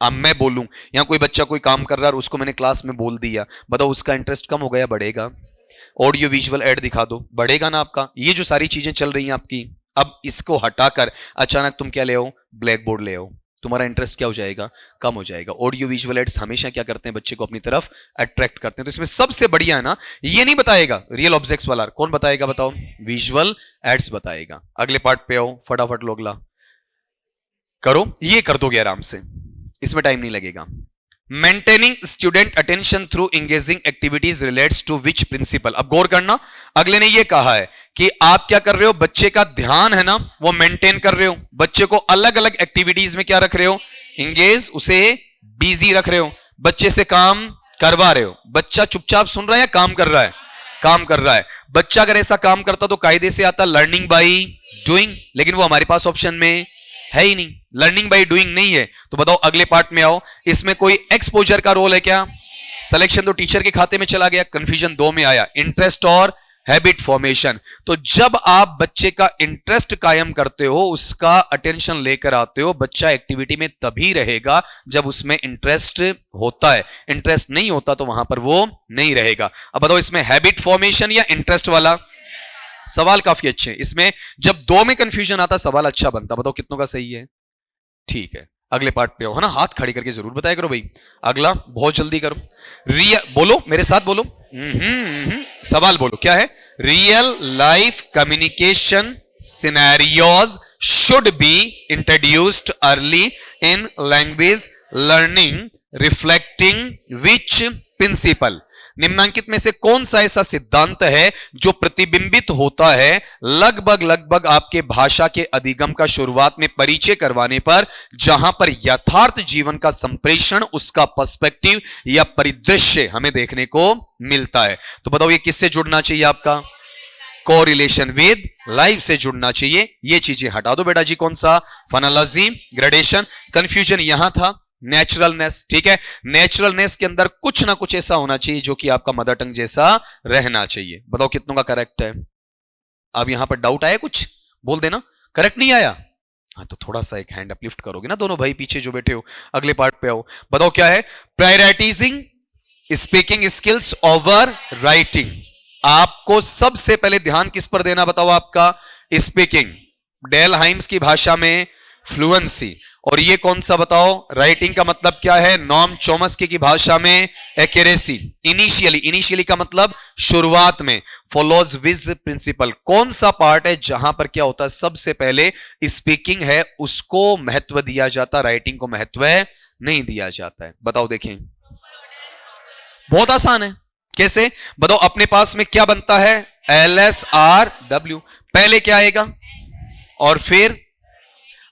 अब मैं बोलूं, यहां कोई बच्चा कोई काम कर रहा है और उसको मैंने क्लास में बोल दिया, बताओ उसका इंटरेस्ट कम होगा या बढ़ेगा? ऑडियो विजुअल एड दिखा दो, बढ़ेगा ना आपका? ये जो सारी चीजें चल रही हैं आपकी, अब इसको हटाकर अचानक तुम क्या ले आओ? ब्लैक बोर्ड ले आओ, तुम्हारा इंटरेस्ट क्या हो जाएगा? कम हो जाएगा। ऑडियो विजुअल एड्स हमेशा क्या करते हैं? बच्चे को अपनी तरफ अट्रैक्ट करते हैं। तो इसमें सबसे बढ़िया है ना, ये नहीं बताएगा रियल ऑब्जेक्ट्स वाला, कौन बताएगा बताओ? विजुअल एड्स बताएगा। अगले पार्ट पे आओ, फटाफट लोग ला करो, ये कर दोगे आराम से, इसमें टाइम नहीं लगेगा। Maintaining student attention through engaging activities relates to which principle. अब गौर करना, अगले ने ये कहा है कि आप क्या कर रहे हो? बच्चे का ध्यान है ना वो मेंटेन कर रहे हो, बच्चे को अलग अलग एक्टिविटीज में क्या रख रहे हो? एंगेज, उसे बिजी रख रहे हो, बच्चे से काम करवा रहे हो। बच्चा चुपचाप सुन रहा है या काम कर रहा है? काम कर रहा है। बच्चा अगर ऐसा काम करता तो कायदे से आता लर्निंग बाय डूइंग, लेकिन वो हमारे पास ऑप्शन में है ही नहीं, लर्निंग बाय डूइंग नहीं है। तो बताओ अगले पार्ट में आओ, इसमें कोई एक्सपोजर का रोल है क्या? सिलेक्शन तो टीचर के खाते में चला गया, कंफ्यूजन 2 में आया, इंटरेस्ट और हैबिट फॉर्मेशन। तो जब आप बच्चे का इंटरेस्ट कायम करते हो, उसका अटेंशन लेकर आते हो, बच्चा एक्टिविटी में तभी रहेगा जब उसमें इंटरेस्ट होता है। इंटरेस्ट नहीं होता तो वहां पर वो नहीं रहेगा। अब बताओ इसमें हैबिट फॉर्मेशन या इंटरेस्ट वाला? सवाल काफी अच्छे हैं। इसमें जब 2 में कंफ्यूजन आता सवाल अच्छा बनता। बताओ कितनों का सही है? ठीक है, अगले पार्ट पे हो, है ना? हाथ खड़ी करके जरूर बताया करो भाई। अगला बहुत जल्दी करो। बोलो मेरे साथ, बोलो। सवाल बोलो, क्या है? Real life communication scenarios should be introduced early in language learning reflecting which principle. निम्नांकित में से कौन सा ऐसा सिद्धांत है जो प्रतिबिंबित होता है लगभग लगभग आपके भाषा के अधिगम का शुरुआत में परिचय करवाने पर, जहां पर यथार्थ जीवन का संप्रेषण, उसका पर्सपेक्टिव या परिदृश्य हमें देखने को मिलता है। तो बताओ ये किससे जुड़ना चाहिए? आपका कोरिलेशन विद लाइफ से जुड़ना चाहिए। ये चीजें हटा दो बेटा जी। कौन सा? फोनोलॉजी, ग्रेडेशन, कंफ्यूजन यहां था, नेचुरलनेस। ठीक है, नेचुरलनेस के अंदर कुछ ना कुछ ऐसा होना चाहिए जो कि आपका मदर टंग जैसा रहना चाहिए। बताओ कितनों का करेक्ट है? अब यहां पर डाउट आया कुछ? बोल देना। करेक्ट नहीं आया? हाँ, तो थोड़ा सा एक हैंड अपलिफ्ट करोगे ना दोनों भाई पीछे जो बैठे हो, अगले पार्ट पे आओ। बताओ क्या है? Prioritising speaking skills over writing. आपको सबसे पहले ध्यान किस पर देना बताओ? आपका स्पीकिंग, डेल हाइम्स की भाषा में फ्लुएंसी, और ये कौन सा बताओ? राइटिंग का मतलब क्या है? नॉम चोम्स्की की भाषा में एक्यूरेसी। इनिशियली का मतलब शुरुआत में, फॉलोज विज प्रिंसिपल। कौन सा पार्ट है जहां पर क्या होता है? सबसे पहले स्पीकिंग है उसको महत्व दिया जाता, राइटिंग को महत्व नहीं दिया जाता है। बताओ देखें, बहुत आसान है। कैसे? बताओ, अपने पास में क्या बनता है? LSRW। पहले क्या आएगा और फिर,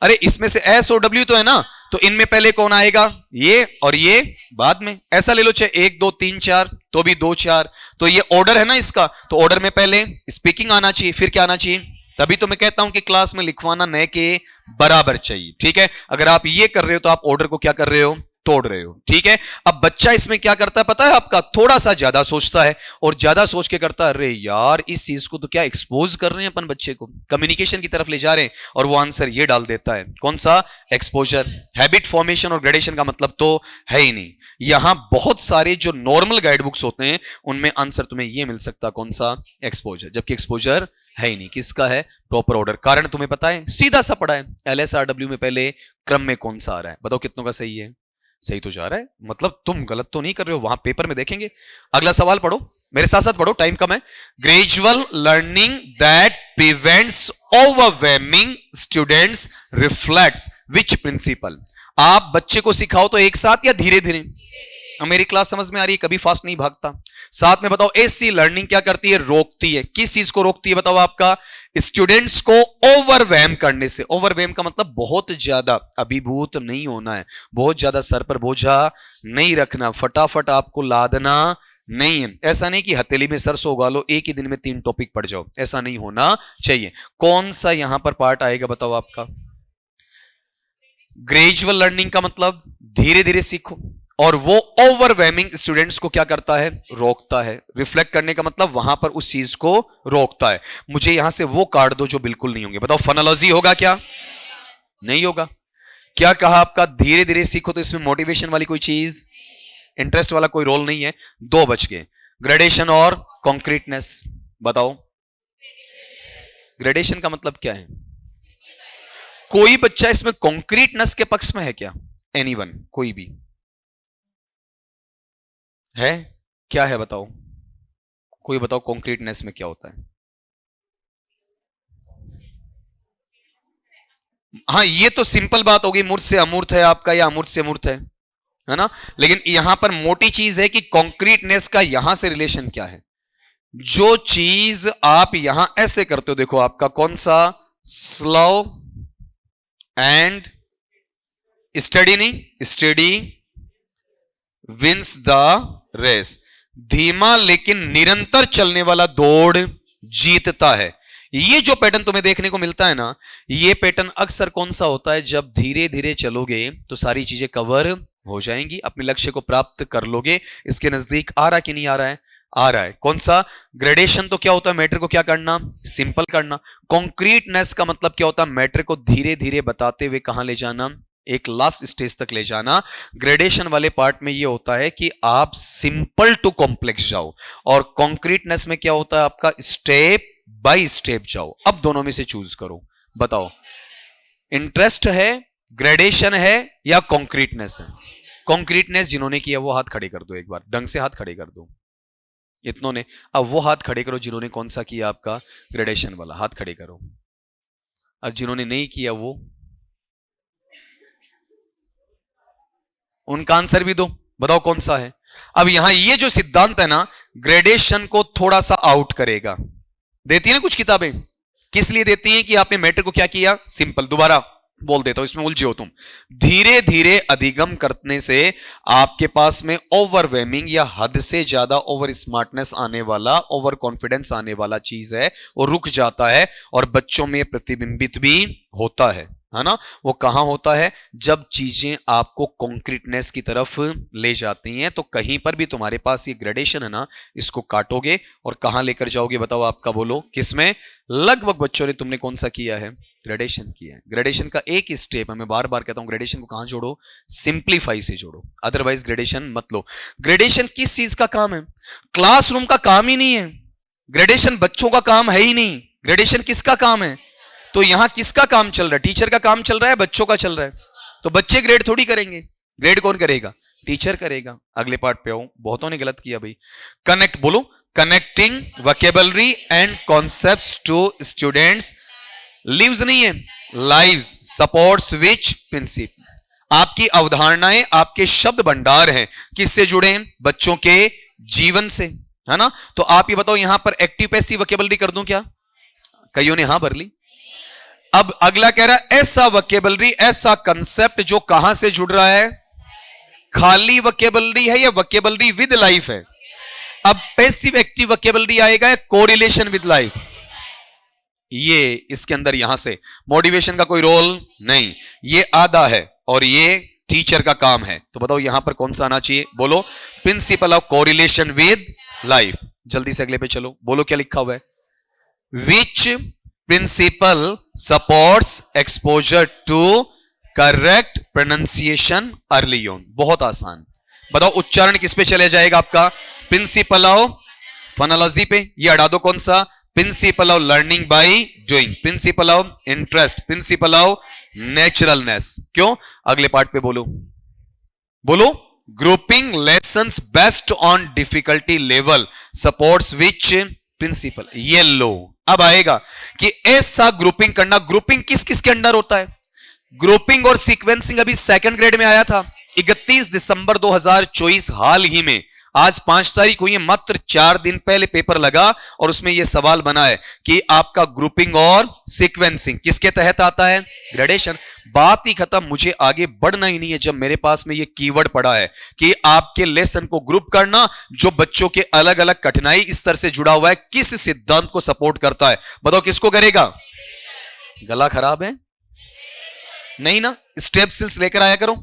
अरे इसमें से S और W तो है ना, तो इनमें पहले कौन आएगा? ये, और ये बाद में। ऐसा ले लो, चाहे 1 2 3 4 तो भी 2 4, तो ये ऑर्डर है ना इसका, तो ऑर्डर में पहले स्पीकिंग आना चाहिए, फिर क्या आना चाहिए? तभी तो मैं कहता हूं कि क्लास में लिखवाना नए के बराबर चाहिए। ठीक है, अगर आप ये कर रहे हो तो आप ऑर्डर को क्या कर रहे हो? तोड़ रहे हो। ठीक है, अब बच्चा इसमें क्या करता है पता है आपका? थोड़ा सा ज्यादा सोचता है, और ज्यादा सोच के करता है, अरे यार इस चीज को तो क्या एक्सपोज कर रहे हैं अपन, बच्चे को कम्युनिकेशन की तरफ ले जा रहे हैं, और वो आंसर ये डाल देता है। कौन सा? एक्सपोजर। हैबिट फॉर्मेशन और ग्रेडेशन का मतलब तो है ही नहीं। यहां बहुत सारे जो नॉर्मल गाइड बुक्स होते हैं उनमें आंसर तुम्हें ये मिल सकता, कौन सा? एक्सपोजर, जबकि एक्सपोजर है ही नहीं। किसका है? Proper order. कारण तुम्हें पता है, सीधा सा पड़ा है। LSRW में पहले क्रम में कौन सा आ रहा है? बताओ कितनों का सही है? सही तो जा रहा है, मतलब तुम गलत तो नहीं कर रहे हो, वहां पेपर में देखेंगे। अगला सवाल पढ़ो, मेरे साथ साथ पढ़ो, टाइम कम है। Gradual learning that prevents overwhelming students reflects which principle. आप बच्चे को सिखाओ तो एक साथ या धीरे धीरे? मेरी क्लास समझ में आ रही है? कभी फास्ट नहीं भागता। साथ में बताओ, ऐसी लर्निंग क्या करती है? रोकती है। किस चीज को रोकती है बताओ? आपका स्टूडेंट्स को ओवरवेम करने से। ओवरवेम का मतलब बहुत ज्यादा अभिभूत नहीं होना है, बहुत ज्यादा सर पर बोझा नहीं रखना, फटाफट आपको लादना नहीं है। ऐसा नहीं कि हथेली में सरसों उगा लो, एक ही दिन में 3 टॉपिक पढ़ जाओ, ऐसा नहीं होना चाहिए। कौन सा यहां पर पार्ट आएगा बताओ? आपका ग्रेजुअल लर्निंग का मतलब धीरे धीरे सीखो, और वो ओवरवेमिंग स्टूडेंट्स को क्या करता है? रोकता है। रिफ्लेक्ट करने का मतलब वहां पर उस चीज को रोकता है। मुझे यहां से वो काट दो जो बिल्कुल नहीं होंगे। बताओ फोनोलॉजी होगा क्या? नहीं होगा। क्या कहा आपका? धीरे धीरे सीखो, तो इसमें मोटिवेशन वाली कोई चीज, इंटरेस्ट वाला कोई रोल नहीं है। 2 बच गए। ग्रेडेशन और कॉन्क्रीटनेस। बताओ ग्रेडेशन का मतलब क्या है? कोई बच्चा इसमें कॉन्क्रीटनेस के पक्ष में है क्या? एनीवन, कोई भी है? क्या है बताओ? कोई बताओ कॉन्क्रीटनेस में क्या होता है? हाँ, ये तो सिंपल बात होगी, मूर्त से अमूर्त है आपका, या अमूर्त से मूर्त है ना? लेकिन यहां पर मोटी चीज है कि कॉन्क्रीटनेस का यहां से रिलेशन क्या है। जो चीज आप यहां ऐसे करते हो, देखो आपका कौन सा? स्लो एंड स्टडी, नहीं स्टडी विंस द रेस। धीमा लेकिन निरंतर चलने वाला दौड़ जीतता है। ये जो पैटर्न तुम्हें देखने को मिलता है ना, ये पैटर्न अक्सर कौन सा होता है? जब धीरे धीरे चलोगे तो सारी चीजें कवर हो जाएंगी, अपने लक्ष्य को प्राप्त कर लोगे। इसके नजदीक आ रहा कि नहीं आ रहा है? आ रहा है। कौन सा? ग्रेडेशन तो क्या होता है? मैटर को क्या करना? सिंपल करना। कॉन्क्रीटनेस का मतलब क्या होता है? मैटर को धीरे धीरे बताते हुए कहां ले जाना? एक लास्ट स्टेज तक ले जाना। ग्रेडेशन वाले पार्ट में यह होता है कि आप सिंपल टू कॉम्प्लेक्स जाओ, और कॉन्क्रीटनेस में क्या होता है? आपका स्टेप बाय स्टेप जाओ। अब दोनों में से चूज करो। बताओ इंटरेस्ट है, ग्रेडेशन है, या कॉन्क्रीटनेस है? कॉन्क्रीटनेस जिन्होंने किया वो हाथ खड़े कर दो, एक बार ढंग से हाथ खड़े कर दो। इतनों ने। अब वो हाथ खड़े करो जिन्होंने कौन सा किया? आपका ग्रेडेशन वाला हाथ खड़े करो। अब जिन्होंने नहीं किया वो, उनका आंसर भी दो। बताओ कौन सा है? अब यहां ये जो सिद्धांत है ना, ग्रेडेशन को थोड़ा सा आउट करेगा। देती है ना कुछ किताबें, किस लिए देती हैं कि आपने मैटर को क्या किया, सिंपल। दोबारा बोल देता हूं, इसमें उलझे हो तुम। धीरे धीरे अधिगम करने से आपके पास में ओवरवेमिंग या हद से ज्यादा ओवर स्मार्टनेस आने वाला, ओवर कॉन्फिडेंस आने वाला चीज है, वो रुक जाता है और बच्चों में प्रतिबिंबित भी होता है ना। वो कहां होता है, जब चीजें आपको कॉन्क्रीटनेस की तरफ ले जाती हैं। तो कहीं पर भी तुम्हारे पास ये ग्रेडेशन है ना, इसको काटोगे और कहां लेकर जाओगे, बताओ आपका, बोलो किसमें। लगभग बच्चों ने तुमने कौन सा किया है, ग्रेडेशन किया है। ग्रेडेशन का एक स्टेप है, मैं बार बार कहता हूं, ग्रेडेशन को कहां जोड़ो, सिंप्लीफाई से जोड़ो, अदरवाइज ग्रेडेशन मत लो। ग्रेडेशन किस चीज का काम है, क्लासरूम का काम ही नहीं है। ग्रेडेशन बच्चों का काम है ही नहीं। ग्रेडेशन किसका काम है, तो यहां किसका काम चल रहा है, टीचर का काम चल रहा है, बच्चों का चल रहा है। तो बच्चे ग्रेड थोड़ी करेंगे, ग्रेड कौन करेगा, टीचर करेगा। अगले पार्ट पे आऊं, बहुतों ने गलत किया भाई। कनेक्ट बोलो, connecting vocabulary and concepts to students lives नहीं है, लाइव्स सपोर्ट्स विच प्रिंसिपल। आपकी अवधारणाएं, आपके शब्द भंडार हैं, किससे जुड़े हैं, बच्चों के जीवन से, है ना। तो आप ये बताओ, यहां पर एक्टिव पैसिव वोकैबुलरी कर दूं क्या, कईयों ने हां भर ली। अब अगला कह रहा है ऐसा वोकैबुलरी, ऐसा कंसेप्ट जो कहां से जुड़ रहा है, खाली वोकैबुलरी है या वोकैबुलरी विद लाइफ है। अब पैसिव एक्टिव वोकैबुलरी आएगा, कोरिलेशन विद लाइफ। ये इसके अंदर यहां से मोटिवेशन का कोई रोल नहीं, ये आधा है और ये टीचर का काम है। तो बताओ यहां पर कौन सा आना चाहिए, बोलो principle of correlation with life. जल्दी से अगले पे चलो, बोलो क्या लिखा हुआ है, which principle supports exposure to correct pronunciation early on. बहुत आसान, बताओ उच्चारण किस पे चले जाएगा आपका, प्रिंसिपल ऑफ फोनोलॉजी पे। ये हटा दो, कौन सा, principle of learning by doing, principle of interest, principle of naturalness. क्यों, अगले पार्ट पे बोलो, बोलो grouping lessons best on difficulty level supports which principle. ये लो, अब आएगा कि ऐसा ग्रुपिंग करना। ग्रुपिंग किस किस के अंडर होता है, ग्रुपिंग और सीक्वेंसिंग अभी सेकंड ग्रेड में आया था। 31 दिसंबर 2024 हाल ही में, आज 5 तारीख हुई है, मात्र 4 दिन पहले पेपर लगा और उसमें यह सवाल बना है कि आपका ग्रुपिंग और सीक्वेंसिंग किसके तहत आता है, ग्रेडेशन। बात ही खत्म, मुझे आगे बढ़ना ही नहीं है जब मेरे पास में यह कीवर्ड पड़ा है कि आपके लेसन को ग्रुप करना जो बच्चों के अलग अलग कठिनाई स्तर से जुड़ा हुआ है, किस सिद्धांत को सपोर्ट करता है, बताओ किसको करेगा। गला खराब है नहीं ना, स्टेप्सिल्स लेकर आया करो,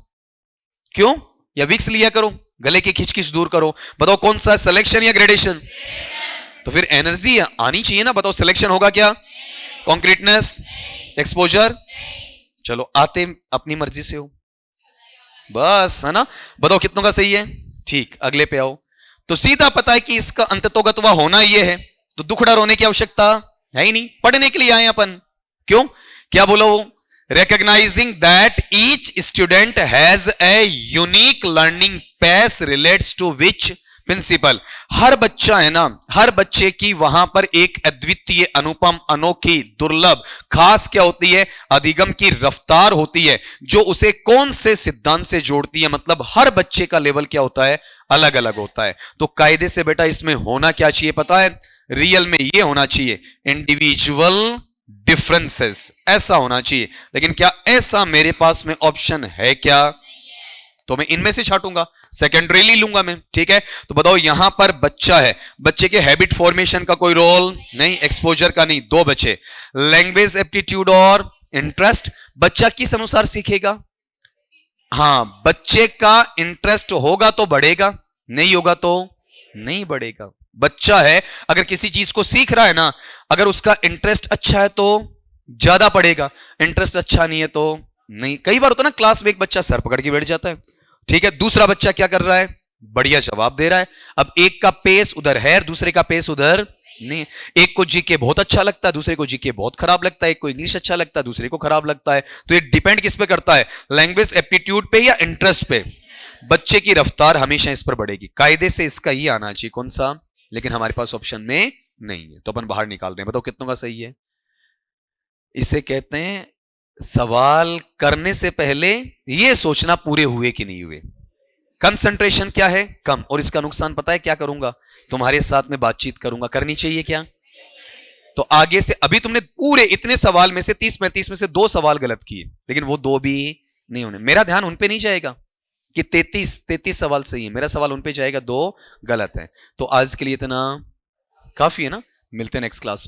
क्यों, या विक्स लिया करो, गले की खिचखिच दूर करो। बताओ कौन सा, सिलेक्शन या ग्रेडेशन, तो फिर एनर्जी आनी चाहिए ना। बताओ सिलेक्शन होगा क्या, कॉन्क्रीटनेस, एक्सपोजर, चलो आते अपनी मर्जी से हो बस, है ना। बताओ कितनों का सही है, ठीक। अगले पे आओ, तो सीधा पता है कि इसका अंततोगत्वा होना यह है, तो दुखड़ा रोने की आवश्यकता है ही नहीं, पढ़ने के लिए आए अपन। क्यों, क्या बोला वो, recognizing that each student has a unique learning pace relates to which principle। हर बच्चा है ना, हर बच्चे की वहां पर एक अद्वितीय, अनुपम, अनोखी, दुर्लभ, खास क्या होती है, अधिगम की रफ्तार होती है जो उसे कौन से सिद्धांत से जोड़ती है। मतलब हर बच्चे का लेवल क्या होता है, अलग अलग होता है। तो कायदे से बेटा इसमें होना क्या चाहिए पता है, रियल में ये होना चाहिए इंडिविजुअल डिफरेंसेस, ऐसा होना चाहिए। लेकिन क्या ऐसा मेरे पास में ऑप्शन है क्या, तो मैं इनमें से छाटूंगा, सेकेंडरीली लूंगा मैं, ठीक है। तो बताओ यहां पर बच्चा है, बच्चे के हैबिट फॉर्मेशन का कोई रोल नहीं, एक्सपोजर का नहीं, दो बच्चे। लैंग्वेज एप्टीट्यूड और इंटरेस्ट, बच्चा किस अनुसार सीखेगा, हां बच्चे का इंटरेस्ट होगा तो बढ़ेगा, नहीं होगा तो नहीं बढ़ेगा। बच्चा है अगर किसी चीज को सीख रहा है ना, अगर उसका इंटरेस्ट अच्छा है तो ज्यादा पढ़ेगा, इंटरेस्ट अच्छा नहीं है तो नहीं। कई बार होता है ना, क्लास में एक बच्चा सर पकड़ के बैठ जाता है, ठीक है, दूसरा बच्चा क्या कर रहा है, बढ़िया जवाब दे रहा है। अब एक का पेस उधर है, दूसरे का पेस उधर नहीं। एक को जीके बहुत अच्छा लगता है, दूसरे को जीके बहुत खराब लगता है, एक को इंग्लिश अच्छा लगता है, दूसरे को खराब लगता है। तो ये डिपेंड किस पे करता है, लैंग्वेज एप्टीट्यूड पे या इंटरेस्ट पे। बच्चे की रफ्तार हमेशा इस पर बढ़ेगी, कायदे से इसका ही आना चाहिए, कौन सा, लेकिन हमारे पास ऑप्शन में नहीं है तो अपन बाहर निकाल रहे हैं। बताओ कितनों का सही है। इसे कहते हैं सवाल करने से पहले यह सोचना पूरे हुए कि नहीं हुए। कंसंट्रेशन क्या है? कम। और इसका नुकसान पता है क्या करूंगा? तुम्हारे साथ में बातचीत करूंगा। करनी चाहिए क्या? तो आगे से अभी तुमने पूरे इतने सवाल में से 30-35 में से 2 सवाल गलत किए, लेकिन वो 2 भी नहीं होने। मेरा ध्यान उन पे नहीं जाएगा कि 33 सवाल सही है, मेरा सवाल उन पे जाएगा 2 गलत है। तो आज के लिए इतना काफी है ना। मिलते हैं नेक्स्ट क्लास में।